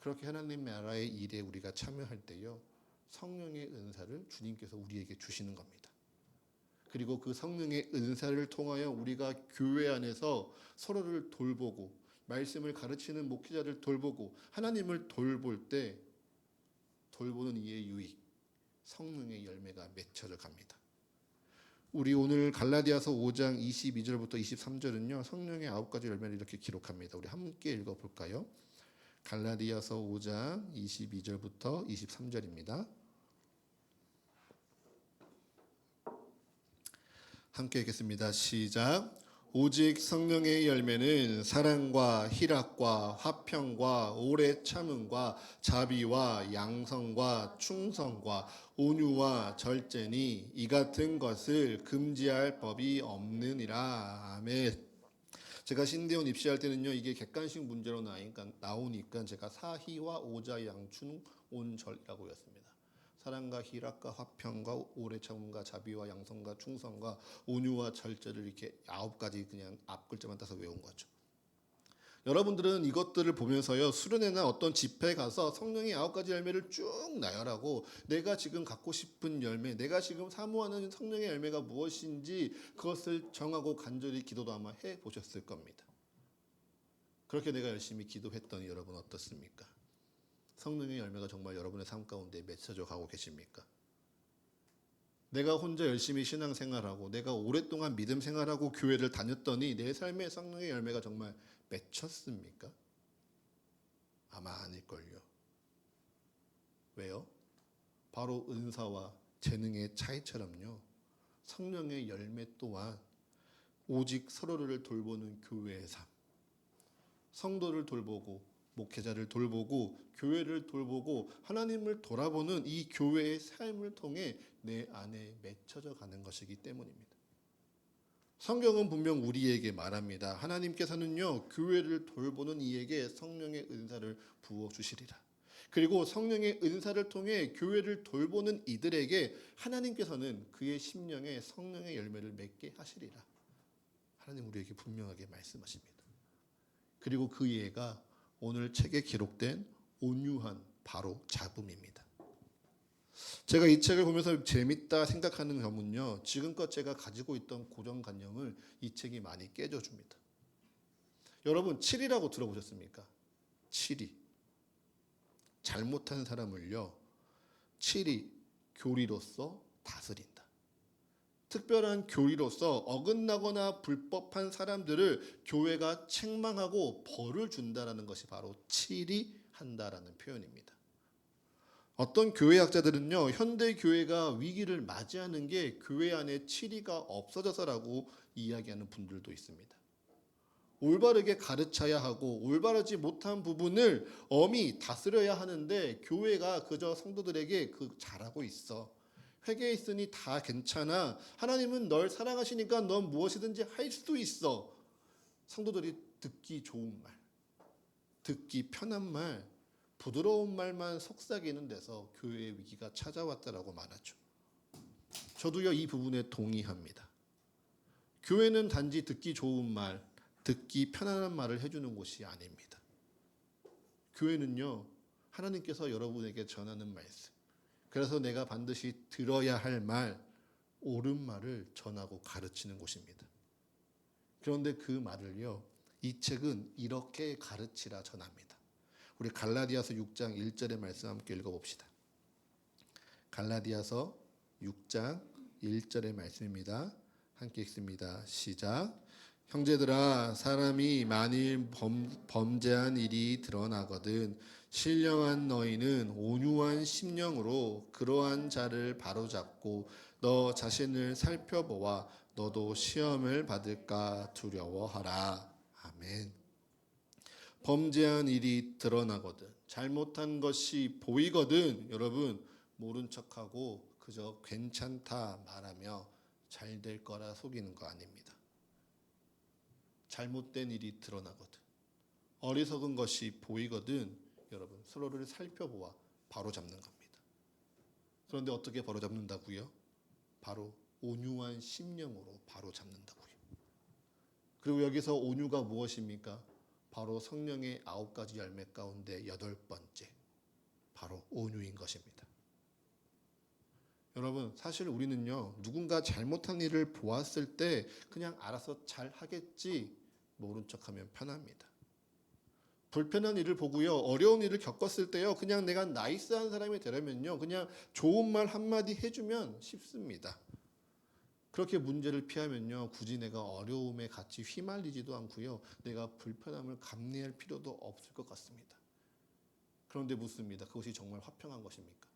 그렇게 하나님 나라의 일에 우리가 참여할 때요, 성령의 은사를 주님께서 우리에게 주시는 겁니다. 그리고 그 성령의 은사를 통하여 우리가 교회 안에서 서로를 돌보고, 말씀을 가르치는 목회자를 돌보고, 하나님을 돌볼 때 돌보는 이의 유익, 성령의 열매가 맺혀져 갑니다. 우리 오늘 갈라디아서 5장 22절부터 23절은요, 성령의 9가지 열매를 이렇게 기록합니다. 우리 함께 읽어볼까요? 갈라디아서 5장 22절부터 23절입니다. 함께 읽겠습니다. 시작. 오직 성령의 열매는 사랑과 희락과 화평과 오래 참음과 자비와 양성과 충성과 온유와 절제니 이 같은 것을 금지할 법이 없느니라. 아멘. 제가 신대원 입시할 때는요, 이게 객관식 문제로 나오니까 제가 사희와 오자양춘 온절이라고 했습니다. 사랑과 희락과 화평과 오래 참음과 자비와 양성과 충성과 온유와 절제를 이렇게 9가지 그냥 앞 글자만 따서 외운 거죠. 여러분들은 이것들을 보면서요, 수련회나 어떤 집회에 가서 성령의 9가지 열매를 쭉 나열하고, 내가 지금 갖고 싶은 열매, 내가 지금 사모하는 성령의 열매가 무엇인지 그것을 정하고 간절히 기도도 아마 해보셨을 겁니다. 그렇게 내가 열심히 기도했더니 여러분 어떻습니까? 성령의 열매가 정말 여러분의 삶 가운데 맺혀져 가고 계십니까? 내가 혼자 열심히 신앙생활하고 내가 오랫동안 믿음 생활하고 교회를 다녔더니 내 삶의 성령의 열매가 정말 맺혔습니까? 아마 아닐걸요. 왜요? 바로 은사와 재능의 차이처럼요, 성령의 열매 또한 오직 서로를 돌보는 교회의 삶, 성도를 돌보고 목회자를 돌보고 교회를 돌보고 하나님을 돌아보는 이 교회의 삶을 통해 내 안에 맺혀져 가는 것이기 때문입니다. 성경은 분명 우리에게 말합니다. 하나님께서는요, 교회를 돌보는 이에게 성령의 은사를 부어주시리라. 그리고 성령의 은사를 통해 교회를 돌보는 이들에게 하나님께서는 그의 심령에 성령의 열매를 맺게 하시리라. 하나님 우리에게 분명하게 말씀하십니다. 그리고 그 예가 오늘 책에 기록된 온유한 바로 잡음입니다. 제가 이 책을 보면서 재밌다 생각하는 점은요, 지금껏 제가 가지고 있던 고정관념을 이 책이 많이 깨줘줍니다. 여러분, 7이라고 들어보셨습니까? 7이. 잘못한 사람을요, 7이 교리로서 다스린다. 특별한 교리로서 어긋나거나 불법한 사람들을 교회가 책망하고 벌을 준다라는 것이 바로 7이 한다라는 표현입니다. 어떤 교회학자들은요, 현대 교회가 위기를 맞이하는 게 교회 안에 치리가 없어져서라고 이야기하는 분들도 있습니다. 올바르게 가르쳐야 하고 올바르지 못한 부분을 엄히 다스려야 하는데 교회가 그저 성도들에게 잘하고 있어. 회개했으니 다 괜찮아. 하나님은 널 사랑하시니까 넌 무엇이든지 할 수 있어. 성도들이 듣기 좋은 말, 듣기 편한 말, 부드러운 말만 속삭이는 데서 교회의 위기가 찾아왔다라고 말하죠. 저도요 이 부분에 동의합니다. 교회는 단지 듣기 좋은 말, 듣기 편안한 말을 해주는 곳이 아닙니다. 교회는요 하나님께서 여러분에게 전하는 말씀, 그래서 내가 반드시 들어야 할 말, 옳은 말을 전하고 가르치는 곳입니다. 그런데 그 말을요 이 책은 이렇게 가르치라 전합니다. 우리 갈라디아서 6장 1절의 말씀 함께 읽어봅시다. 갈라디아서 6장 1절의 말씀입니다. 함께 읽습니다. 시작. 형제들아, 사람이 만일 범죄한 일이 드러나거든 신령한 너희는 온유한 심령으로 그러한 자를 바로잡고 너 자신을 살펴보아 너도 시험을 받을까 두려워하라. 아멘. 범죄한 일이 드러나거든, 잘못한 것이 보이거든, 여러분 모른 척하고 그저 괜찮다 말하며 잘 될 거라 속이는 거 아닙니다. 잘못된 일이 드러나거든, 어리석은 것이 보이거든, 여러분 서로를 살펴보아 바로잡는 겁니다. 그런데 어떻게 바로잡는다고요? 바로 온유한 심령으로 바로잡는다고요. 그리고 여기서 온유가 무엇입니까? 바로 성령의 9가지 열매 가운데 8번째, 바로 온유인 것입니다. 여러분 사실 우리는요 누군가 잘못한 일을 보았을 때 그냥 알아서 잘 하겠지 모른 척하면 편합니다. 불편한 일을 보고요 어려운 일을 겪었을 때요 그냥 내가 나이스한 사람이 되려면요 그냥 좋은 말 한마디 해주면 쉽습니다. 그렇게 문제를 피하면요 굳이 내가 어려움에 같이 휘말리지도 않고요 내가 불편함을 감내할 필요도 없을 것 같습니다. 그런데 묻습니다. 그것이 정말 화평한 것입니까?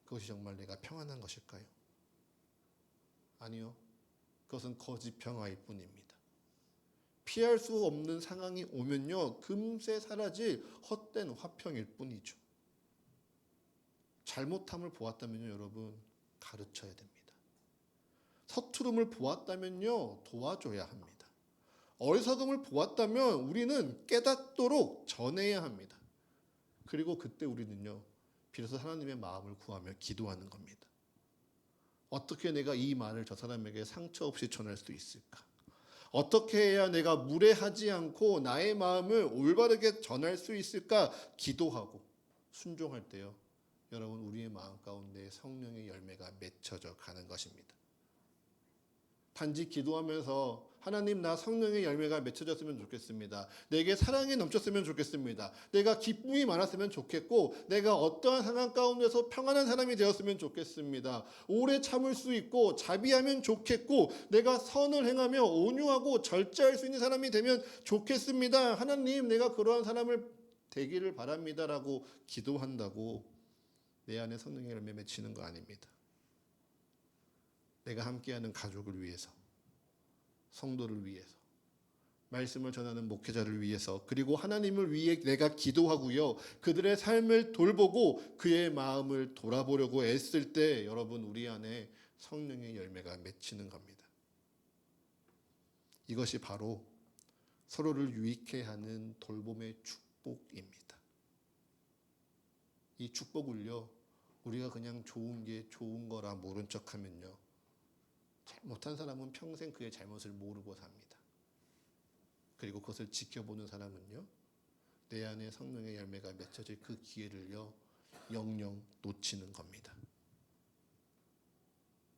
그것이 정말 내가 평안한 것일까요? 아니요. 그것은 거짓 평화일 뿐입니다. 피할 수 없는 상황이 오면요 금세 사라질 헛된 화평일 뿐이죠. 잘못함을 보았다면요 여러분 가르쳐야 됩니다. 서투름을 보았다면요 도와줘야 합니다. 어리석음을 보았다면 우리는 깨닫도록 전해야 합니다. 그리고 그때 우리는요 비로소 하나님의 마음을 구하며 기도하는 겁니다. 어떻게 내가 이 말을 저 사람에게 상처 없이 전할 수 있을까? 어떻게 해야 내가 무례하지 않고 나의 마음을 올바르게 전할 수 있을까? 기도하고 순종할 때요 여러분 우리의 마음 가운데 성령의 열매가 맺혀져 가는 것입니다. 단지 기도하면서 하나님 나 성령의 열매가 맺혀졌으면 좋겠습니다. 내게 사랑이 넘쳤으면 좋겠습니다. 내가 기쁨이 많았으면 좋겠고 내가 어떠한 상황 가운데서 평안한 사람이 되었으면 좋겠습니다. 오래 참을 수 있고 자비하면 좋겠고 내가 선을 행하며 온유하고 절제할 수 있는 사람이 되면 좋겠습니다. 하나님 내가 그러한 사람을 되기를 바랍니다라고 기도한다고 내 안에 성령의 열매 맺히는 거 아닙니다. 내가 함께하는 가족을 위해서, 성도를 위해서, 말씀을 전하는 목회자를 위해서, 그리고 하나님을 위해 내가 기도하고요 그들의 삶을 돌보고 그의 마음을 돌아보려고 애쓸 때 여러분 우리 안에 성령의 열매가 맺히는 겁니다. 이것이 바로 서로를 유익해 하는 돌봄의 축복입니다. 이 축복을요 우리가 그냥 좋은 게 좋은 거라 모른 척하면요 잘못한 사람은 평생 그의 잘못을 모르고 삽니다. 그리고 그것을 지켜보는 사람은요 내 안에 성령의 열매가 맺혀질 그 기회를요 영영 놓치는 겁니다.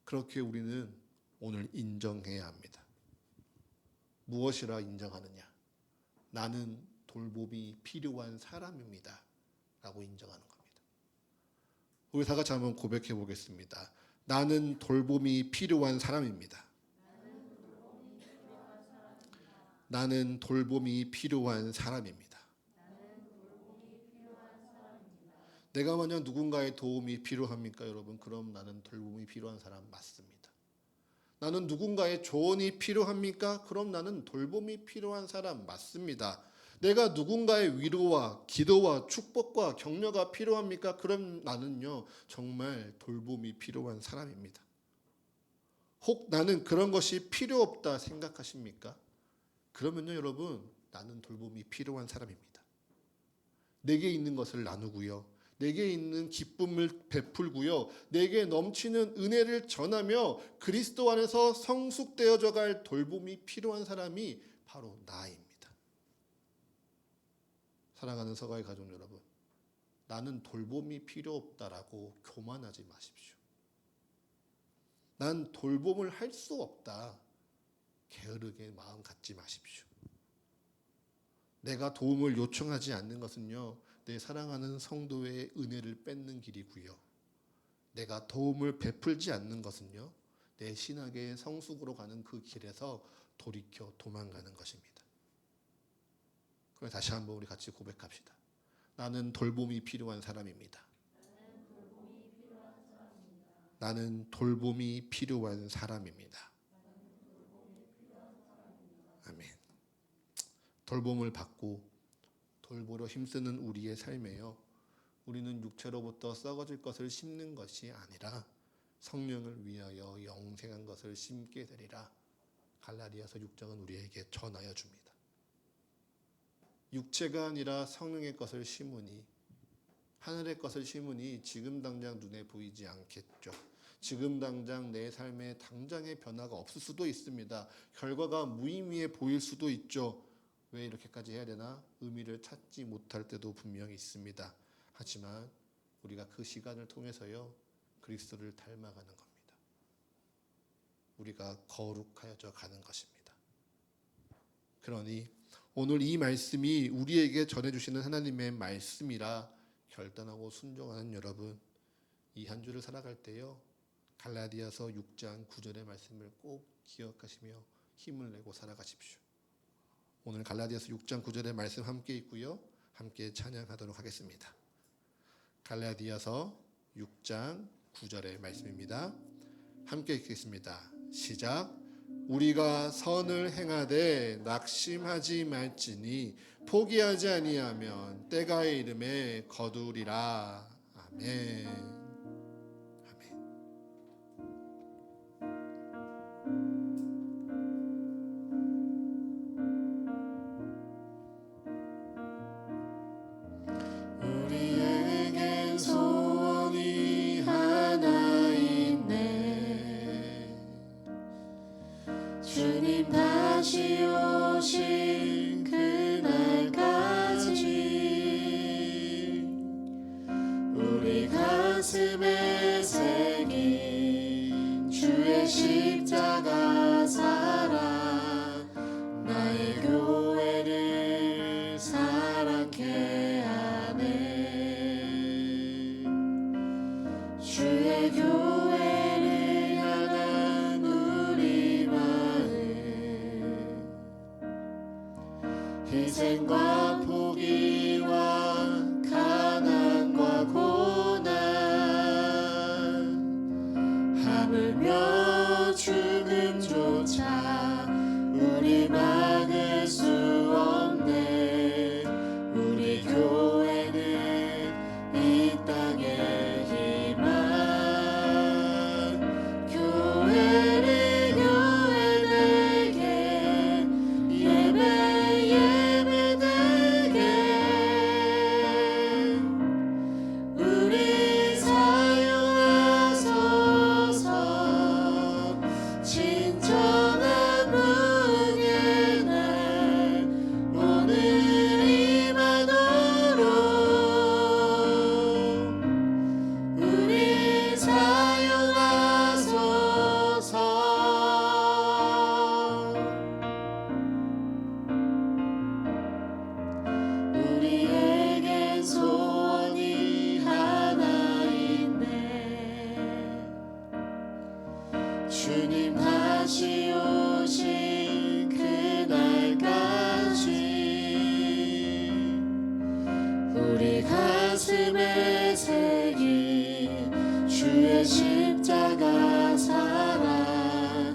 그렇게 우리는 오늘 인정해야 합니다. 무엇이라 인정하느냐? 나는 돌봄이 필요한 사람입니다 라고 인정하는 겁니다. 우리 다 같이 한번 고백해 보겠습니다. 나는 돌봄이 필요한 사람입니다. 나는 돌봄이 필요한 사람입니다. 내가 만약 누군가의 도움이 필요합니까, 여러분? 그럼 나는 돌봄이 필요한 사람 맞습니다. 나는 누군가의 조언이 필요합니까? 그럼 나는 돌봄이 필요한 사람 맞습니다. 내가 누군가의 위로와 기도와 축복과 격려가 필요합니까? 그럼 나는요, 정말 돌봄이 필요한 사람입니다. 혹 나는 그런 것이 필요 없다 생각하십니까? 그러면요, 여러분, 나는 돌봄이 필요한 사람입니다. 내게 있는 것을 나누고요, 내게 있는 기쁨을 베풀고요, 내게 넘치는 은혜를 전하며 그리스도 안에서 성숙되어져 갈 돌봄이 필요한 사람이 바로 나입니다. 사랑하는 서가의 가족 여러분, 나는 돌봄이 필요 없다라고 교만하지 마십시오. 난 돌봄을 할 수 없다, 게으르게 마음 갖지 마십시오. 내가 도움을 요청하지 않는 것은요, 내 사랑하는 성도의 은혜를 뺏는 길이고요, 내가 도움을 베풀지 않는 것은요, 내 신학의 성숙으로 가는 그 길에서 돌이켜 도망가는 것입니다. 그럼 다시 한번 우리 같이 고백합시다. 나는 돌봄이 필요한 사람입니다. 나는 돌봄이 필요한 사람입니다. 아멘. 돌봄을 받고 돌보려 힘쓰는 우리의 삶에요, 우리는 육체로부터 썩어질 것을 심는 것이 아니라 성령을 위하여 영생한 것을 심게 되리라. 갈라디아서 6장은 우리에게 전하여 줍니다. 육체가 아니라 성령의 것을 심으니, 하늘의 것을 심으니 지금 당장 눈에 보이지 않겠죠. 지금 당장 내 삶에 당장의 변화가 없을 수도 있습니다. 결과가 무의미해 보일 수도 있죠. 왜 이렇게까지 해야 되나? 의미를 찾지 못할 때도 분명히 있습니다. 하지만 우리가 그 시간을 통해서요, 그리스도를 닮아가는 겁니다. 우리가 거룩하여져 가는 것입니다. 그러니 오늘 이 말씀이 우리에게 전해주시는 하나님의 말씀이라 결단하고 순종하는 여러분, 이 한 주를 살아갈 때요, 갈라디아서 6장 9절의 말씀을 꼭 기억하시며 힘을 내고 살아가십시오. 오늘 갈라디아서 6장 9절의 말씀 함께 읽고요, 함께 찬양하도록 하겠습니다. 갈라디아서 6장 9절의 말씀입니다. 함께 읽겠습니다. 시작. 우리가 선을 행하되 낙심하지 말지니 포기하지 아니하면 때가 이름에 거두리라. 아멘. 아멘. 우리에겐 소원이 하나 있네. 주님 다시 오신 그날까지 우리 가슴에 새긴 주의 십자가 사랑, 나의 교회를 사랑케 하네. 주의 교회를 향한 우리 마음, 희생과 포기와 가난과 고난, 하물며 죽음조차 우리 막을 수 없네. 우리 교회는 이 땅의 희망, 교회를 교회되게, 예배 예배되게, 우리 사용하소서. 진정한 문의 날 오늘 임하도록 우리 사용하소서. 우리에겐 소원이 하나 있네. 주님 다시 오신 그날까지 우리 가슴에 새긴 주의 십자가 사랑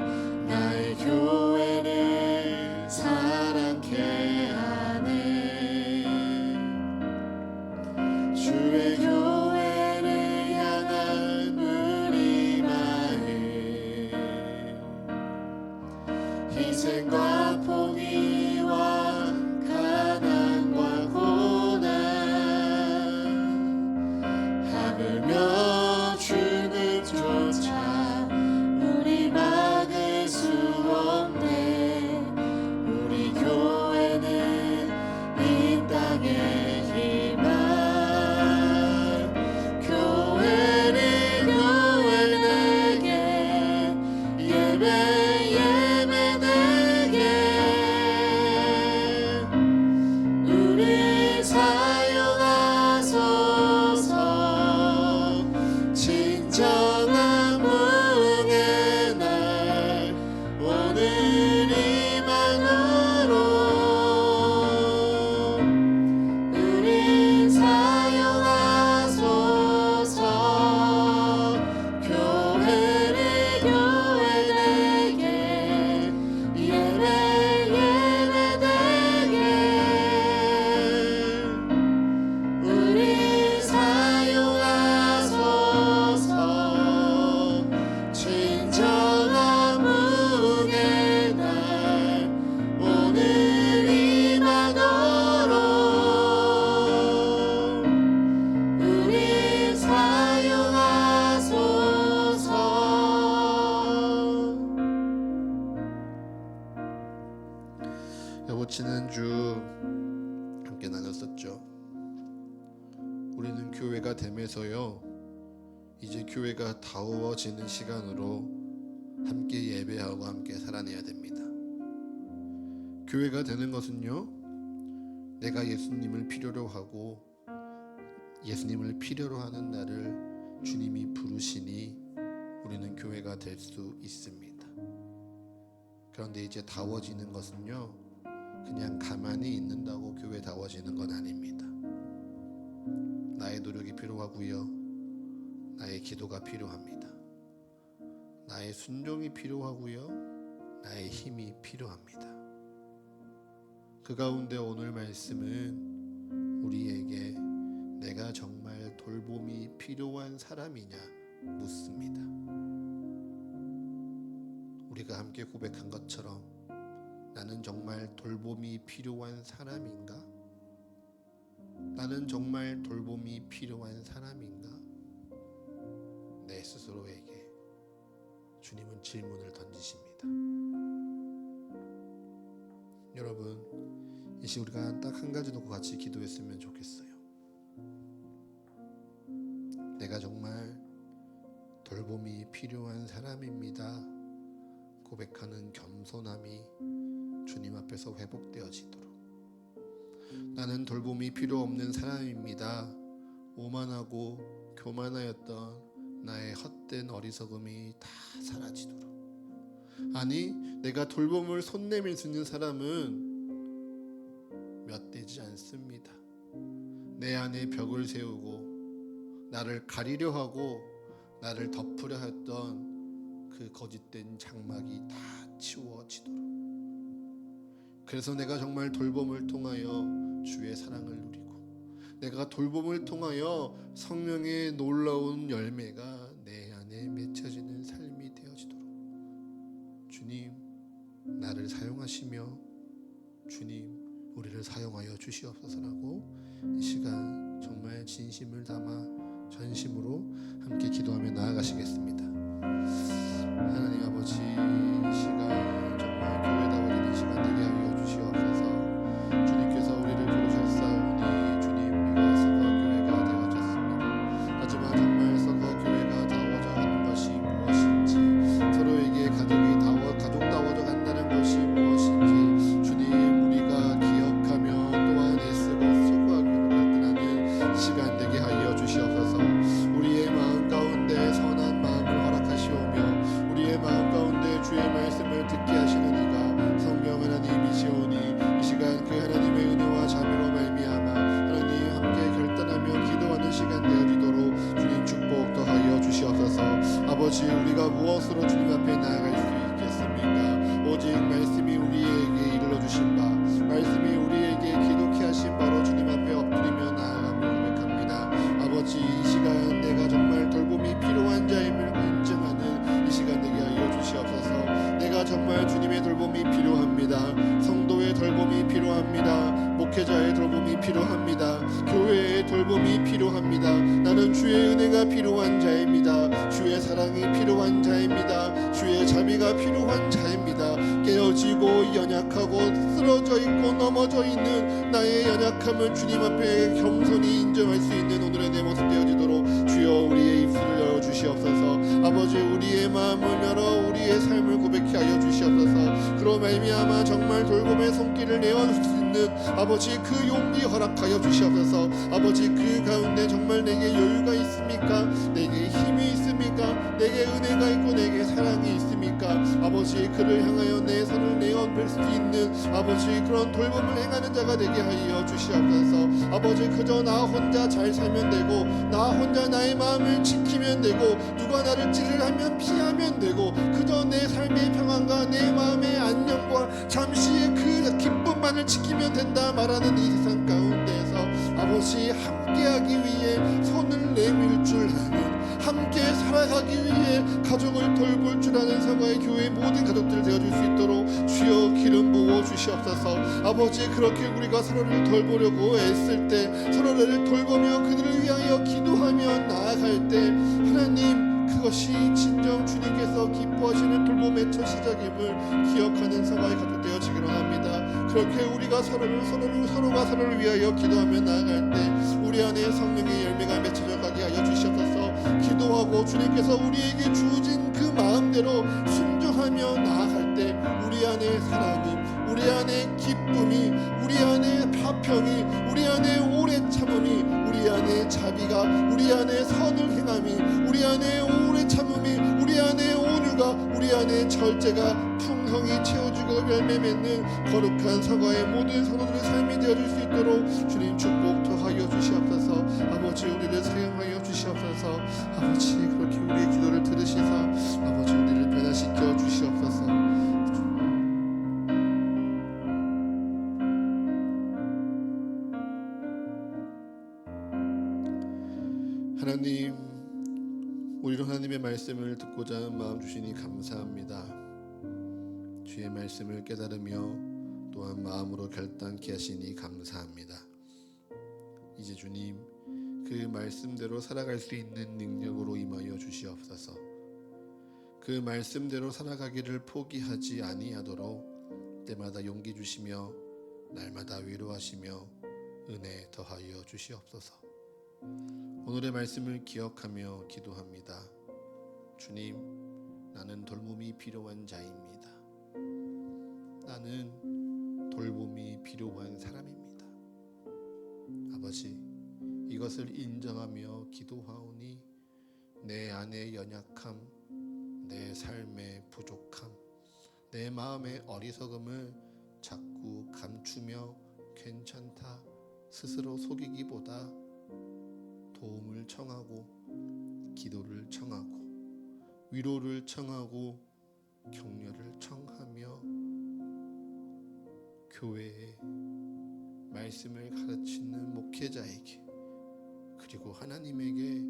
나의 교회를 사랑케 하네. 주의 교회를 향한 우리 마음 희생과 포기와 가난과 고난 하물며 죽음조차 우리 막을 수 없네. 우리 교회는 이 땅의 희망 교회 내게 예배 내게 우리 사용하소서. 진정한 부흥의 날 오늘 이만으로 우리 사용하소서. 교회를 교회 내게 예배 내게 우리 사용하소서. 진정한 부흥의 날 오늘 이만으로 우리 사용하소서. 여보 지난주 함께 나눴었죠. 우리는 교회가 되면서요 이제 교회가 다워지는 시간으로 함께 예배하고 함께 살아내야 됩니다. 교회가 되는 것은요 내가 예수님을 필요로 하고 예수님을 필요로 하는 나를 주님이 부르시니 우리는 교회가 될 수 있습니다. 그런데 이제 다워지는 것은요 그냥 가만히 있는다고 교회 다워지는 건 아닙니다. 나의 노력이 필요하고요 나의 기도가 필요합니다. 나의 순종이 필요하고요 나의 힘이 필요합니다. 그 가운데 오늘 말씀은 우리에게 내가 정말 돌봄이 필요한 사람이냐 묻습니다. 우리가 함께 고백한 것처럼 나는 정말 돌봄이 필요한 사람인가? 나는 정말 돌봄이 필요한 사람인가? 내 스스로에게 주님은 질문을 던지십니다. 여러분 이 시간 우리가 딱 한 가지 놓고 같이 기도했으면 좋겠어요. 내가 정말 돌봄이 필요한 사람입니다 고백하는 겸손함이 주님 앞에서 회복되어지도록. 나는 돌봄이 필요 없는 사람입니다 오만하고 교만하였던 나의 헛된 어리석음이 다 사라지도록. 아니 내가 돌봄을 손 내밀 수 있는 사람은 몇 되지 않습니다. 내 안에 벽을 세우고 나를 가리려 하고 나를 덮으려 했던 그 거짓된 장막이 다 치워지도록. 그래서 내가 정말 돌봄을 통하여 주의 사랑을 누리고 내가 돌봄을 통하여 성령의 놀라운 열매가 내 안에 맺혀지는 삶이 되어지도록 주님 나를 사용하시며 주님 우리를 사용하여 주시옵소서라고 이 시간 정말 진심을 담아 전심으로 함께 기도하며 나아가시겠습니다. 하나님 아버지 이 시간 정말 교회다워지는 시간 되게 하여 주시옵소서. 주님께서 우리를 부르셨사오니 주님 우리가 서거 교회가 되어졌습니다. 하지만 정말 서거 교회가 다워져 가는 것이 무엇인지 서로에게 가족 다워져 간다는 것이 무엇인지 주님 우리가 기억하며 또한 애쓰고 수고하기로 결단하는 시간 되게 하여 주시옵소서. 우리의 마음 가운데 선한 마음을 허락하시오며 우리의 마음 가운데 주의 말씀을 듣게 하시는 이가 성령 하나님이시오니 이 시간 그 하나님의 은혜와 자비로 말미암아 하나님 함께 결단하며 기도하는 시간 되어지도록 아버지, 우리가 무엇으로 주님 앞에 나아갈 수 있겠습니까? 오직 말씀이 우리에게 이르러 주신 바, 말씀이 우리에게 기독케 하신 바로 주님 앞에 엎드리며 나아가며 고백합니다. 아버지, 이 시간 내가 정말 돌봄이 필요한 자임을 인정하는 이 시간 되게 하여 주시옵소서. 내가 정말 주님의 돌봄이 필요합니다. 성도의 돌봄이 필요합니다. 목회자의 돌봄이 필요합니다. 교회의 돌봄이 필요합니다. 나는 주의 은혜가 필요한 자입니다. 주의 사랑이 필요한 자입니다. 주의 자비가 필요한 자입니다. 깨어지고 연약하고 쓰러져 있고 넘어져 있는 나의 연약함을 주님 앞에 겸손히 인정할 수 있는 오늘의 내 모습 되어지도록 주여 우리의 입술을 열어주시옵소서. 아버지, 우리의 마음을 열어 우리의 삶을 고백케 하여 주시옵소서. 그로 말미암아 정말 돌봄의 손길을 내어줄 수 있는 아버지 그 용기 허락하여 주시옵소서. 아버지, 그 가운데 정말 내게 여유가 있습니까? 내게 힘이 있습니까? 내게 은혜가 있고 내게 사랑이 있습니까? 아버지, 그를 향하여 내 손을 내어뵐 수 있는 아버지 그런 돌봄을 행하는 자가 되게 하여 주시옵소서. 아버지, 그저 나 혼자 잘 살면 되고 나 혼자 나의 마음을 지키면 되고 누가 나를 찌르하면 피하면 되고 그저 내 삶의 평안과 내 마음의 안녕과 잠시의 그 기쁨만을 지키면 된다 말하는 이 세상 가운데에서 아버지, 함께하기 위해 손을 내밀 줄 아는, 함께 살아가기 위해 가족을 돌볼 줄 아는 사과의 교회 모든 가족들 되어줄 수 있도록 주여 기름 부어 주시옵소서. 아버지, 그렇게 우리가 서로를 돌보려고 애쓸 때, 서로를 돌보며 그들을 위하여 기도하며 나아갈 때 하나님, 그것이 진정 주님께서 기뻐하시는 돌봄의 첫 시작임을 기억하는 사과의 가족 되어지기를 원합니다. 그렇게 우리가 서로가 서로를 위하여 기도하며 나아갈 때 우리 안에 성령의 열매가 맺혀져 가게 하여 주시옵소서. 기도하고 주님께서 우리에게 주어진 그 마음대로 순종하며 나아갈 때 우리 안에 사랑이, 우리 안에 기쁨이, 우리 안에 화평이, 우리 안에 오래 참음이, 우리 안에 자비가, 우리 안에 선을 행함이, 우리 안에 오래 참음이, 우리 안에 온유가, 우리 안에 절제가 풍성히 채워주고 열매 맺는 거룩한 사과의 모든 성도들의 삶이 되어줄 수 있도록 주님 축복 더하여 주시옵소서. 아버지, 우리를 사용하여 주시옵소서. 아버지, 그렇게 우리의 기도를 들으시사 아버지, 우리를 변화시켜 주시옵소서. 하나님, 우리로 하나님의 말씀을 듣고자 하는 마음 주시니 감사합니다. 주의 말씀을 깨달으며 또한 마음으로 결단케 하시니 감사합니다. 이제 주님, 그 말씀대로 살아갈 수 있는 능력으로 임하여 주시옵소서. 그 말씀대로 살아가기를 포기하지 아니하도록 때마다 용기 주시며 날마다 위로하시며 은혜 더하여 주시옵소서. 오늘의 말씀을 기억하며 기도합니다. 주님, 나는 돌봄이 필요한 자입니다. 나는 돌봄이 필요한 사람입니다. 아버지, 이것을 인정하며 기도하오니 내 안의 연약함, 내 삶의 부족함, 내 마음의 어리석음을 자꾸 감추며 괜찮다 스스로 속이기보다 도움을 청하고 기도를 청하고 위로를 청하고 격려를 청하며 교회에 말씀을 가르치는 목회자에게 그리고 하나님에게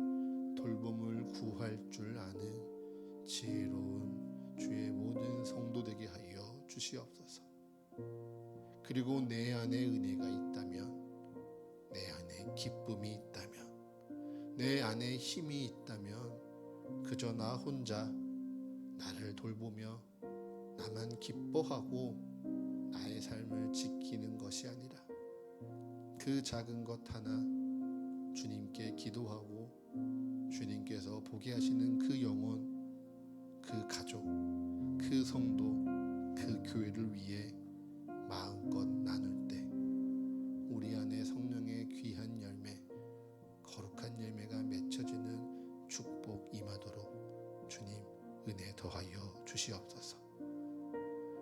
돌봄을 구할 줄 아는 지혜로운 주의 모든 성도 되게 하여 주시옵소서. 그리고 내 안에 은혜가 있다면, 내 안에 기쁨이 있다면, 내 안에 힘이 있다면 그저 나 혼자 나를 돌보며 나만 기뻐하고 나의 삶을 지키는 것이 아니라 그 작은 것 하나 주님께 기도하고 주님께서 보게 하시는 그 영혼, 그 가족, 그 성도, 그 교회를 위해 마음껏 나눌 때 우리 안에 성령의 귀한 열매, 거룩한 열매가 맺혀지는 축복 임하도록 주님 은혜 더하여 주시옵소서.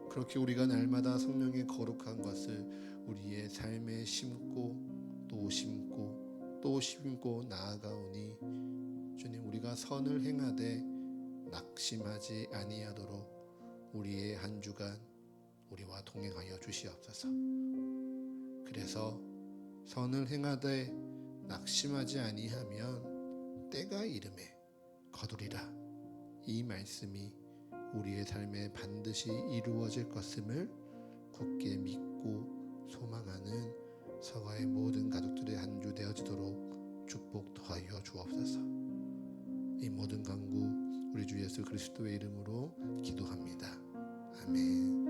그렇게 우리가 날마다 성령의 거룩한 것을 우리의 삶에 심고 또 심고 또 심고 나아가오니 주님, 우리가 선을 행하되 낙심하지 아니하도록 우리의 한 주간 우리와 동행하여 주시옵소서. 그래서 선을 행하되 낙심하지 아니하면 때가 이름에 거두리라. 이 말씀이 우리의 삶에 반드시 이루어질 것임을 굳게 믿고 소망하는 서가의 모든 가족들의 한 주 되어지도록 축복 더하여 주옵소서. 이 모든 간구 우리 주 예수 그리스도의 이름으로 기도합니다. 아멘.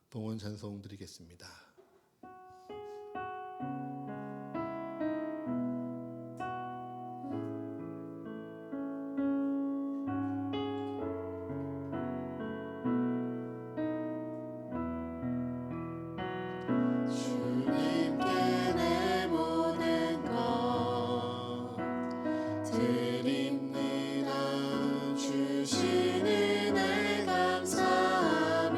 봉헌 찬송 드리겠습니다. 주님께 내 모든 것 드립니다. 주신 은혜 감사하며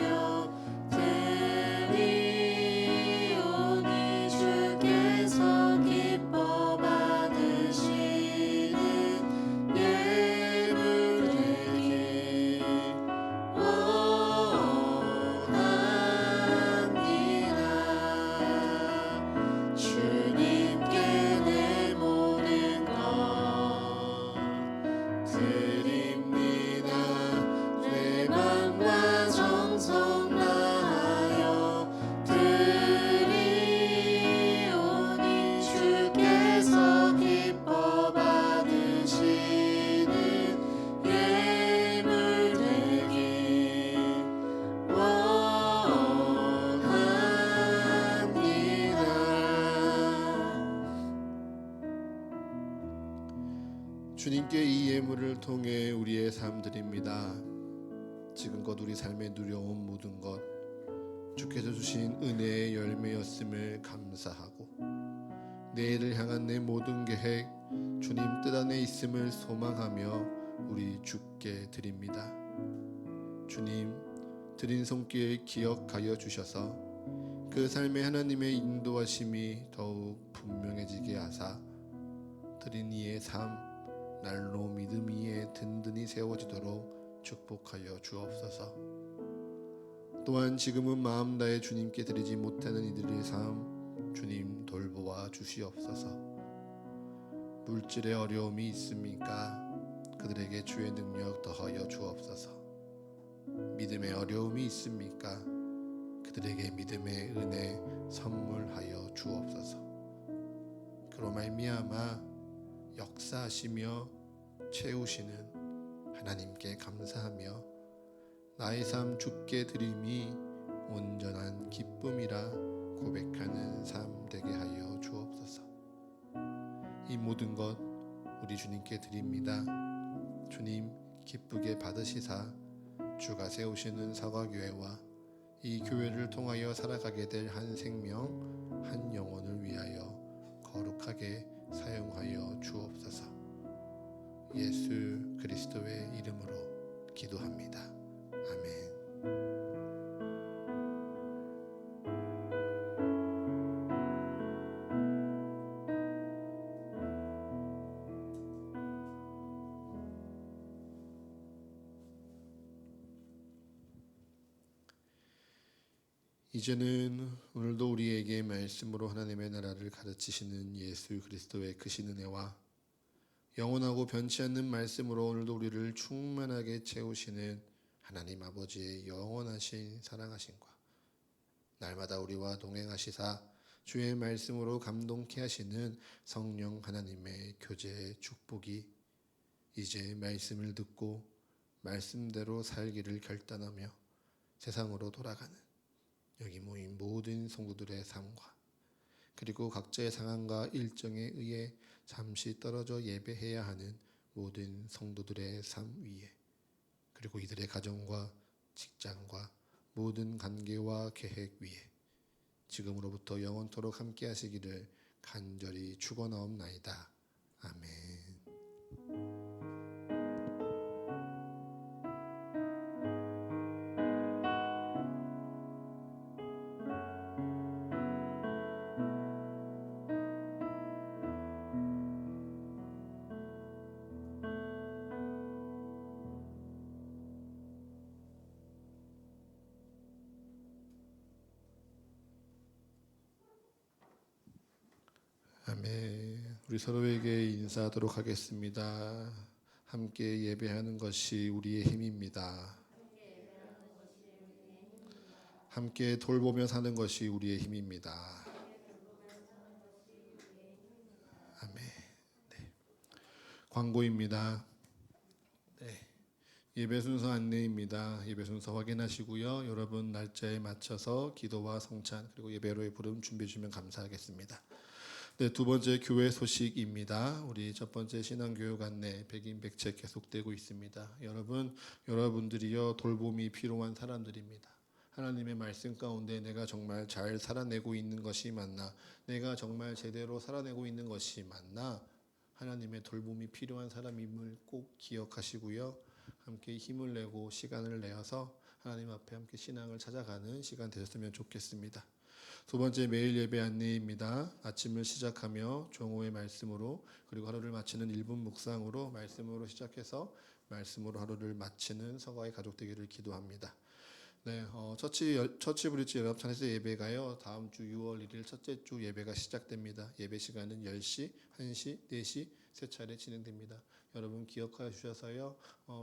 드리오니 주께서 기뻐 받으시는 예물 되길 원합니다. 주님께 내 모든 것 드립니다. 내 맘과 정성 다하여 드리오니 주께서 기뻐 받으시는 예물 되길 원합니다. 주님께 이 예물을 통해 우리의 삶 드립니다. 지금껏 우리 삶에 누려온 모든 것 주께서 주신 은혜의 열매였음을 감사하고 내일을 향한 내 모든 계획 주님 뜻 안에 있음을 소망하며 우리 주께 드립니다. 주님 드린 손길 기억하여 주셔서 그 삶에 하나님의 인도하심이 더욱 분명해지게 하사 드린 이의 삶 날로 믿음 위에 든든히 세워지도록 축복하여 주옵소서. 또한 지금은 마음 다해 주님께 드리지 못하는 이들의 삶 주님 돌보아 주시옵소서. 물질의 어려움이 있습니까? 그들에게 주의 능력 더하여 주옵소서. 믿음의 어려움이 있습니까? 그들에게 믿음의 은혜 선물하여 주옵소서. 그로 말미암아 역사하시며 채우시는 하나님께 감사하며 나의 삶 주께 드림이 온전한 기쁨이라 고백하는 삶 되게 하여 주옵소서. 이 모든 것 우리 주님께 드립니다. 주님 기쁘게 받으시사 주가 세우시는 사과교회와 이 교회를 통하여 살아가게 될 한 생명 한 영혼을 위하여 거룩하게 사용하여 주옵소서. 예수 그리스도의 이름으로 기도합니다. 아멘. 이제는 오늘도 우리에게 말씀으로 하나님의 나라를 가르치시는 예수 그리스도의 크신 은혜와 영원하고 변치 않는 말씀으로 오늘도 우리를 충만하게 채우시는 하나님 아버지의 영원하신 사랑하심과 날마다 우리와 동행하시사 주의 말씀으로 감동케 하시는 성령 하나님의 교제의 축복이 이제 말씀을 듣고 말씀대로 살기를 결단하며 세상으로 돌아가는 여기 모인 모든 성도들의 삶과 그리고 각자의 상황과 일정에 의해 잠시 떨어져 예배해야 하는 모든 성도들의 삶 위에 그리고 이들의 가정과 직장과 모든 관계와 계획 위에 지금으로부터 영원토록 함께 하시기를 간절히 축원하옵나이다. 아멘. 아멘. 우리 서로에게 인사하도록 하겠습니다. 함께 예배하는 것이 우리의 힘입니다. 함께 돌보며 사는 것이 우리의 힘입니다. 아멘. 네. 광고입니다. 네. 예배 순서 안내입니다. 예배 순서 확인하시고요. 여러분 날짜에 맞춰서 기도와 성찬 그리고 예배로의 부름 준비해 주시면 감사하겠습니다. 네, 두 번째 교회 소식입니다. 우리 첫 번째 신앙교육 안내 백인백책 계속되고 있습니다. 여러분들이요 돌봄이 필요한 사람들입니다. 하나님의 말씀 가운데 내가 정말 잘 살아내고 있는 것이 맞나? 내가 정말 제대로 살아내고 있는 것이 맞나? 하나님의 돌봄이 필요한 사람임을 꼭 기억하시고요. 함께 힘을 내고 시간을 내어서 하나님 앞에 함께 신앙을 찾아가는 시간 되셨으면 좋겠습니다. 두 번째 매일 예배 안내입니다. 아침을 시작하며 종호의 말씀으로 그리고 하루를 마치는 1분 묵상으로 말씀으로 시작해서 말씀으로 하루를 마치는 서가의 가족 되기를 기도합니다. 네, 처치 브릿지 연합찬에서 예배가요. 다음 주 6월 1일 첫째 주 예배가 시작됩니다. 예배 시간은 10시, 1시, 4시 세 차례 진행됩니다. 여러분 기억하여 주셔서요.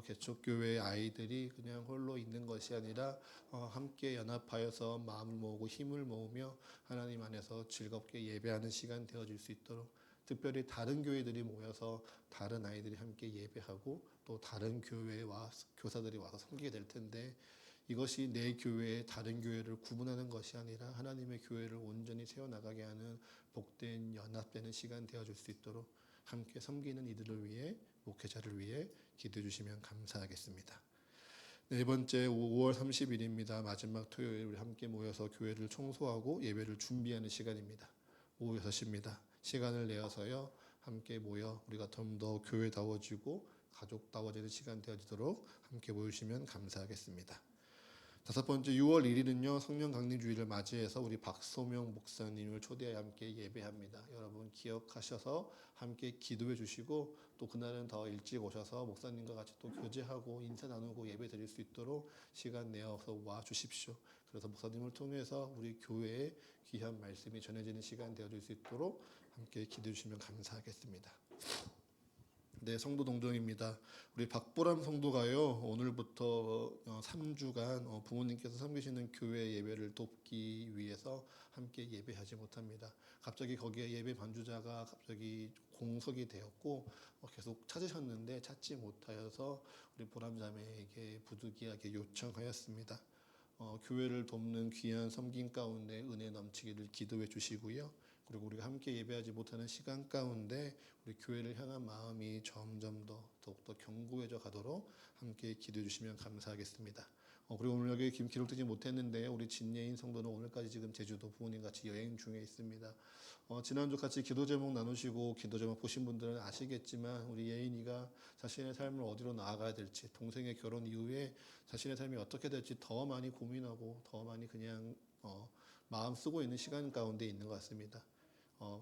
개척교회 아이들이 그냥 홀로 있는 것이 아니라 함께 연합하여서 마음을 모으고 힘을 모으며 하나님 안에서 즐겁게 예배하는 시간 되어질 수 있도록 특별히 다른 교회들이 모여서 다른 아이들이 함께 예배하고 또 다른 교회와 교사들이 와서 섬기게 될 텐데 이것이 내 교회의 다른 교회를 구분하는 것이 아니라 하나님의 교회를 온전히 세워나가게 하는 복된 연합되는 시간 되어줄 수 있도록 함께 섬기는 이들을 위해 목회자를 위해 기도해 주시면 감사하겠습니다. 네 번째 5월 30일입니다. 마지막 토요일 우리 함께 모여서 교회를 청소하고 예배를 준비하는 시간입니다. 오후 6시입니다. 시간을 내어서요. 함께 모여 우리가 좀 더 교회다워지고 가족다워지는 시간 되어지도록 함께 모이시면 감사하겠습니다. 다섯 번째 6월 1일은요. 성령 강림주의를 맞이해서 우리 박소명 목사님을 초대하여 함께 예배합니다. 여러분 기억하셔서 함께 기도해 주시고 또 그날은 더 일찍 오셔서 목사님과 같이 또 교제하고 인사 나누고 예배 드릴 수 있도록 시간 내어서 와 주십시오. 그래서 목사님을 통해서 우리 교회에 귀한 말씀이 전해지는 시간 되어질 수 있도록 함께 기도해 주시면 감사하겠습니다. 네, 성도 동정입니다. 우리 박보람 성도가요 오늘부터 3주간 부모님께서 섬기시는 교회 예배를 돕기 위해서 함께 예배하지 못합니다. 갑자기 거기에 예배 반주자가 갑자기 공석이 되었고 계속 찾으셨는데 찾지 못하여서 우리 보람 자매에게 부득이하게 요청하였습니다. 교회를 돕는 귀한 섬김 가운데 은혜 넘치기를 기도해 주시고요. 그리고 우리가 함께 예배하지 못하는 시간 가운데 우리 교회를 향한 마음이 점점 더욱더 견고해져 가도록 함께 기도해 주시면 감사하겠습니다. 그리고 오늘 여기 기록되지 못했는데 우리 진예인 성도는 오늘까지 지금 제주도 부모님 같이 여행 중에 있습니다. 지난주 같이 기도 제목 나누시고 기도 제목 보신 분들은 아시겠지만 우리 예인이가 자신의 삶을 어디로 나아가야 될지 동생의 결혼 이후에 자신의 삶이 어떻게 될지 더 많이 고민하고 더 많이 그냥 마음 쓰고 있는 시간 가운데 있는 것 같습니다.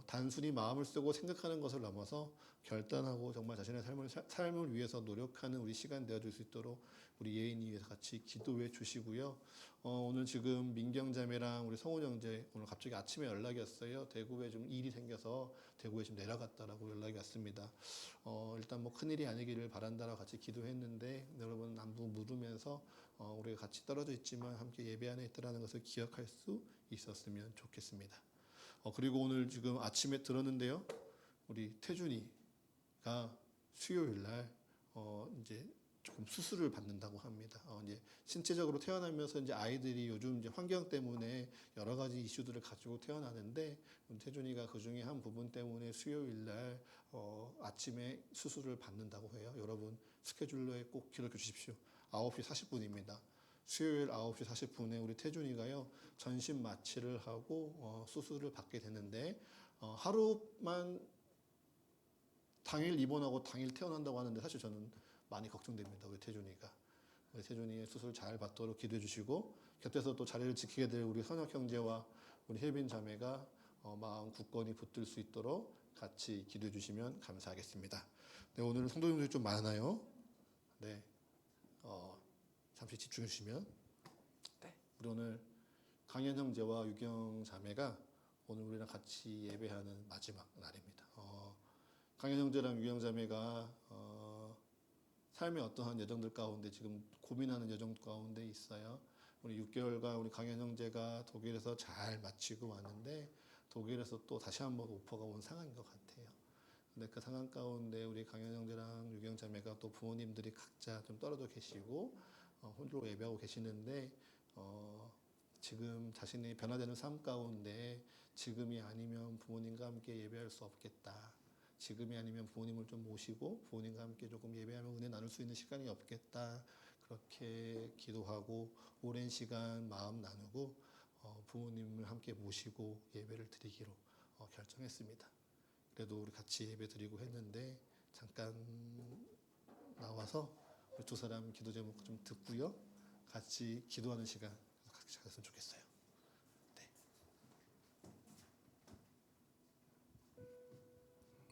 단순히 마음을 쓰고 생각하는 것을 넘어서 결단하고 정말 자신의 삶을 위해서 노력하는 우리 시간 되어줄 수 있도록 우리 예인이 위해서 같이 기도해 주시고요. 오늘 지금 민경자매랑 우리 성훈 형제 오늘 갑자기 아침에 연락이 왔어요. 대구에 좀 일이 생겨서 대구에 좀 내려갔다라고 연락이 왔습니다. 일단 뭐 큰일이 아니기를 바란다라고 같이 기도했는데 여러분 안부 물으면서 우리가 같이 떨어져 있지만 함께 예배 안에 있다라는 것을 기억할 수 있었으면 좋겠습니다. 그리고 오늘 지금 아침에 들었는데요. 우리 태준이가 수요일 날 이제 조금 수술을 받는다고 합니다. 이제 신체적으로 태어나면서 이제 아이들이 요즘 이제 환경 때문에 여러 가지 이슈들을 가지고 태어나는데 태준이가 그 중에 한 부분 때문에 수요일 날 아침에 수술을 받는다고 해요. 여러분 스케줄러에 꼭 기록해 주십시오. 9시 40분입니다. 수요일 9시 40분에 우리 태준이가요 전신 마취를 하고 수술을 받게 되는데 하루만 당일 입원하고 당일 퇴원한다고 하는데 사실 저는 많이 걱정됩니다. 우리 태준이의 수술 잘 받도록 기도해 주시고 곁에서 또 자리를 지키게 될 우리 선혁 형제와 우리 혜빈 자매가 마음 굳건히 붙들 수 있도록 같이 기도해 주시면 감사하겠습니다. 네, 오늘 성도님들이 좀 많아요. 네, 잠시 집중해 주시면. 네, 우리 오늘 강현 형제와 유경 자매가 오늘 우리랑 같이 예배하는 마지막 날입니다. 강현 형제랑 유경 자매가 삶의 어떠한 여정들 가운데 지금 고민하는 여정 가운데 있어요. 우리 6개월간 우리 강현 형제가 독일에서 잘 마치고 왔는데 독일에서 또 다시 한번 오퍼가 온 상황인 것 같아요. 근데 그 상황 가운데 우리 강현 형제랑 유경 자매가 또 부모님들이 각자 좀 떨어져 계시고 홀로 예배하고 계시는데 지금 자신이 변화되는 삶 가운데 지금이 아니면 부모님과 함께 예배할 수 없겠다. 지금이 아니면 부모님을 좀 모시고 부모님과 함께 조금 예배하며 은혜 나눌 수 있는 시간이 없겠다. 그렇게 기도하고 오랜 시간 마음 나누고 부모님을 함께 모시고 예배를 드리기로 결정했습니다. 그래도 우리 같이 예배 드리고 했는데 잠깐 나와서 우리 두 사람 기도 제목 좀 듣고요. 같이 기도하는 시간 같이 가졌으면 좋겠어요. 네.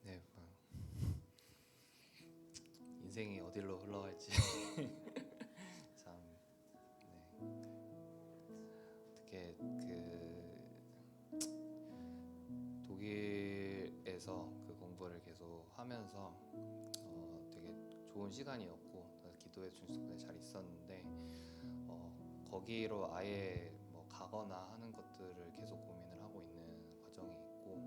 네, 인생이 어디로 흘러갈지 참, 네. 어떻게 독일에서 그 공부를 계속 하면서 되게 좋은 시간이었고 기도해 주신 덕분에 잘 있었는데 거기로 아예 뭐 가거나 하는 것들을 계속 고민을 하고 있는 과정이 있고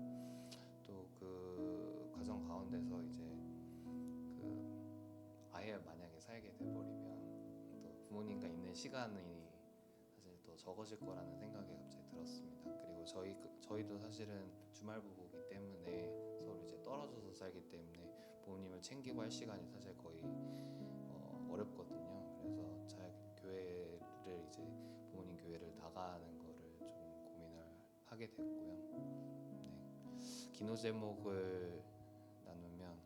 또 그 과정 가운데서 이제 아예 만약에 살게 돼버리면 또 부모님과 있는 시간이 사실 더 적어질 거라는 생각이 갑자기 들었습니다. 그리고 저희도 사실은 주말 부부이기 때문에 서로 이제 떨어져서 살기 때문에 부모님을 챙기고 할 시간이 사실 거의 어렵거든요. 그래서 잘 교회를 이제 부모님 교회를 나가는 거를 좀 고민을 하게 됐고요. 네. 기도 제목을 나누면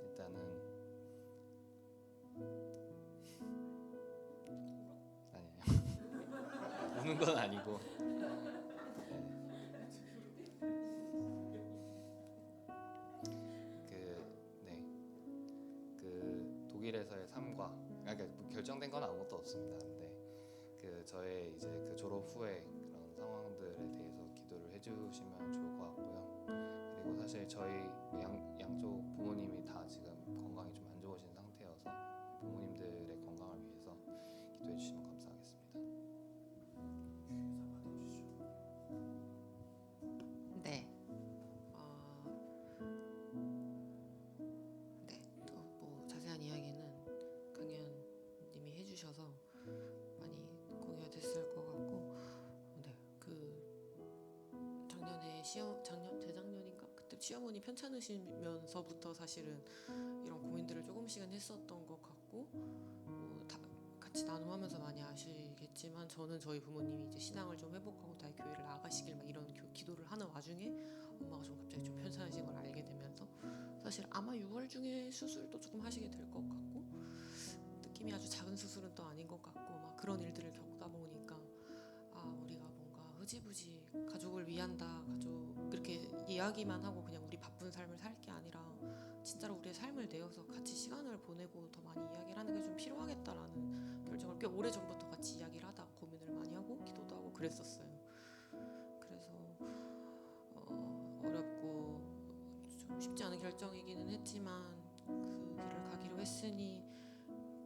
일단은 아니에요. 우는 건 아니고 그 독일에서의 삶과 그러니까 결정된 건 아무것도 없습니다. 근데 저의 이제 그 졸업 후에 그런 상황들에 대해서 기도를 해주시면 좋을 것 같고요. 그리고 사실 저희 양쪽 부모님이 다 지금 건강이 좀 안 좋으신 상태여서 부모님들의 건강을 위해서 기도해 주시면 감사하겠습니다. 네. 네. 또 뭐 자세한 이야기는 강연님이 해주셔서 많이 공유가 됐을 것 같고, 네. 재작년인가 그때 시어머니 편찮으시면서부터 사실은 이런 고민들을 조금씩은 했었던 것 같고, 같이 나눔하면서 많이 아시겠지만 저는 저희 부모님이 이제 신앙을 좀 회복하고 다시 교회를 나가시길 막 이런 기도를 하는 와중에 엄마가 좀 갑자기 좀 편찮으신 걸 알게 되면서 사실 아마 6월 중에 수술도 조금 하시게 될 것 같고, 느낌이 아주 작은 수술은 또 아닌 것 같고, 막 그런 일들을 겪다 보니까 우리가 뭔가 흐지부지 가족을 위한다, 가족 그렇게 이야기만 하고 그냥 우리 바쁜 삶을 살 게 아니라 진짜로 우리의 삶을 내어서 같이 시간을 보내고 더 많이 이야기를 하는 게 좀 필요하겠다라는 결정을 꽤 오래전부터 같이 이야기를 하다 고민을 많이 하고 기도도 하고 그랬었어요. 그래서 어렵고 좀 쉽지 않은 결정이기는 했지만 그 길을 가기로 했으니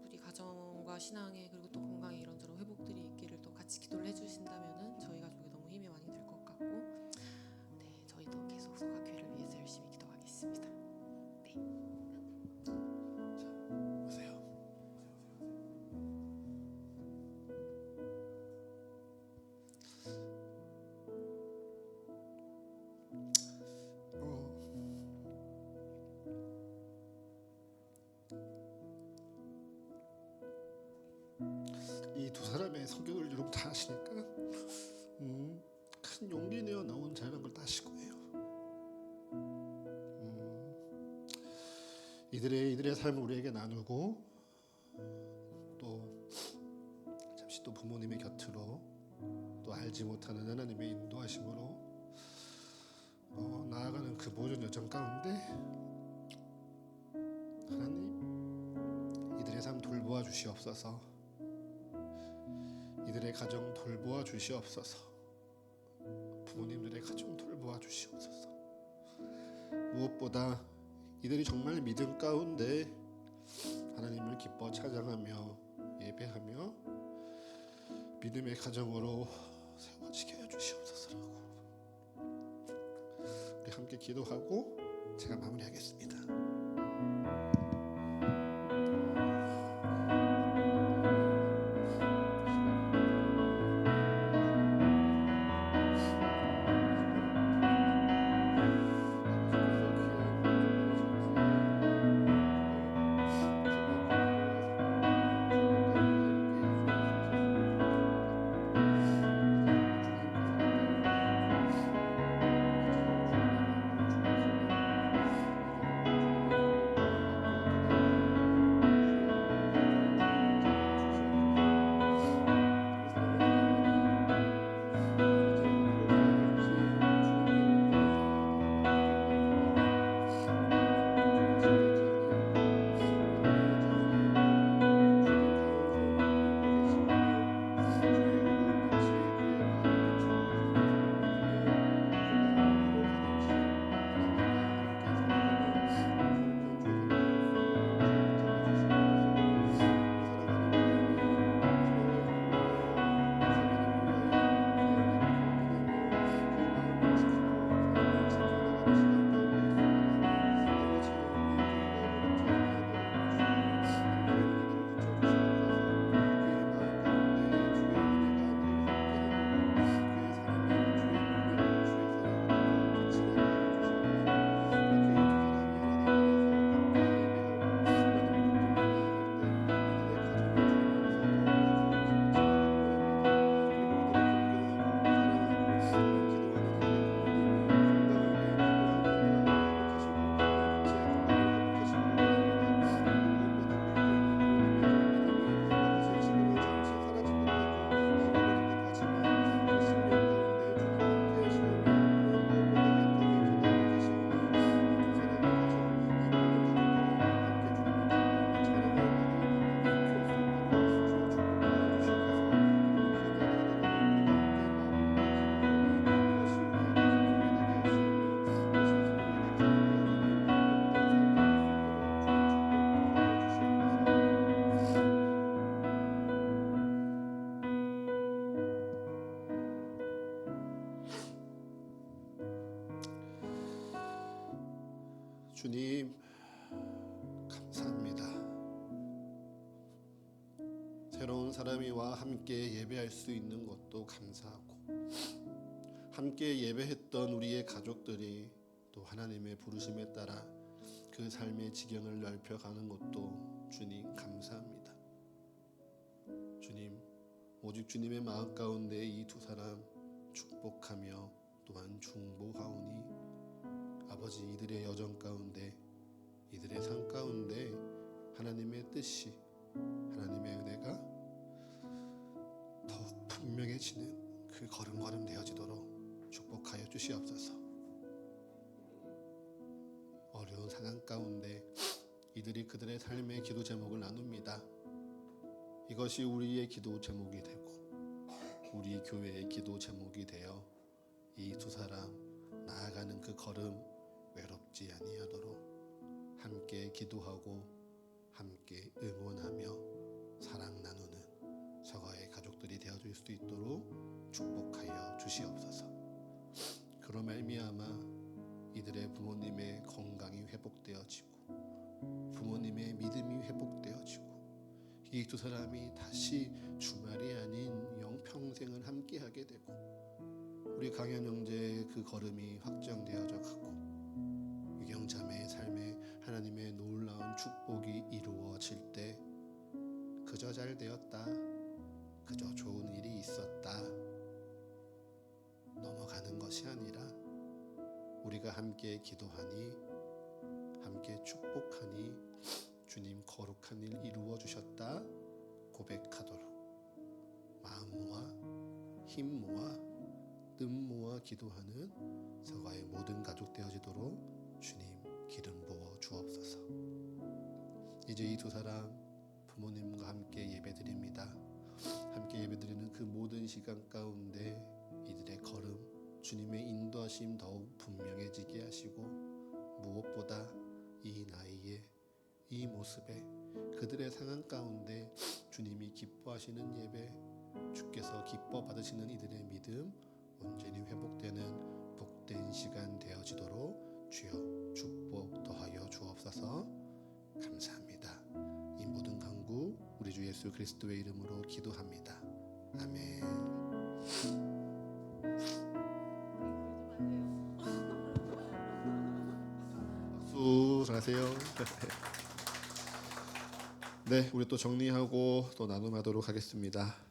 우리 가정과 신앙에 그리고 또 건강에 이런저런 회복들이 있기를 또 같이 기도를 해주신다면은 저희 가족에 너무 힘이 많이 될 것 같고, 네, 저희도 계속 소가교회를 위해서 열심히 기도하겠습니다. 네. 보세요. 이 두 사람의 성격을 여러분 다 아시니까 큰 용기 내어 나온 자라는 걸 다 아실 거예요. 이들의 삶을 우리에게 나누고 또 잠시 또 부모님의 곁으로 또 알지 못하는 하나님의 인도하심으로 나아가는 그 모든 여정 가운데 하나님 이들의 삶 돌보아 주시옵소서. 이들의 가정 돌보아 주시옵소서. 부모님들의 가정 돌보아 주시옵소서. 무엇보다 이들이 정말 믿음 가운데 하나님을 기뻐 찬양하며 예배하며 믿음의 가정으로 세워지게 해 주시옵소서라고 우리 함께 기도하고 제가 마무리하겠습니다. 주님 감사합니다. 새로운 사람이와 함께 예배할 수 있는 것도 감사하고 함께 예배했던 우리의 가족들이 또 하나님의 부르심에 따라 그 삶의 지경을 넓혀가는 것도 주님 감사합니다. 주님 오직 주님의 마음 가운데 이 두 사람 축복하며 또한 중보하오니 아버지 이들의 여정 가운데 이들의 삶 가운데 하나님의 뜻이 하나님의 은혜가 더욱 분명해지는 그 걸음걸음 되어지도록 축복하여 주시옵소서. 어려운 상황 가운데 이들이 그들의 삶의 기도 제목을 나눕니다. 이것이 우리의 기도 제목이 되고 우리 교회의 기도 제목이 되어 이 두 사람 나아가는 그 걸음 외롭지 아니하도록 함께 기도하고 함께 응원하며 사랑 나누는 서가의 가족들이 되어줄 수 있도록 축복하여 주시옵소서. 그로 말미암아 이들의 부모님의 건강이 회복되어지고 부모님의 믿음이 회복되어지고 이 두 사람이 다시 주말이 아닌 영평생을 함께하게 되고 우리 강현 형제의 그 걸음이 확정되어져 가고 유경자매의 삶에 하나님의 놀라운 축복이 이루어질 때 그저 잘 되었다, 그저 좋은 일이 있었다 넘어가는 것이 아니라 우리가 함께 기도하니 함께 축복하니 주님 거룩한 일 이루어 주셨다 고백하도록 마음 모아 힘 모아 뜻 모아 기도하는 서가의 모든 가족 되어지도록 주님 기름 부어 주옵소서. 이제 이 두 사람 부모님과 함께 예배드립니다. 함께 예배드리는 그 모든 시간 가운데 이들의 걸음 주님의 인도하심 더욱 분명해지게 하시고 무엇보다 이 나이에 이 모습에 그들의 상황 가운데 주님이 기뻐하시는 예배, 주께서 기뻐 받으시는 이들의 믿음 온전히 회복되는 복된 시간 되어지도록 주여 축복 더하여 주옵소서. 감사합니다. 이 모든 간구 우리 주 예수 그리스도의 이름으로 기도합니다. 아멘. 박수 잘하세요. 네, 우리 또 정리하고 또 나눔하도록 하겠습니다.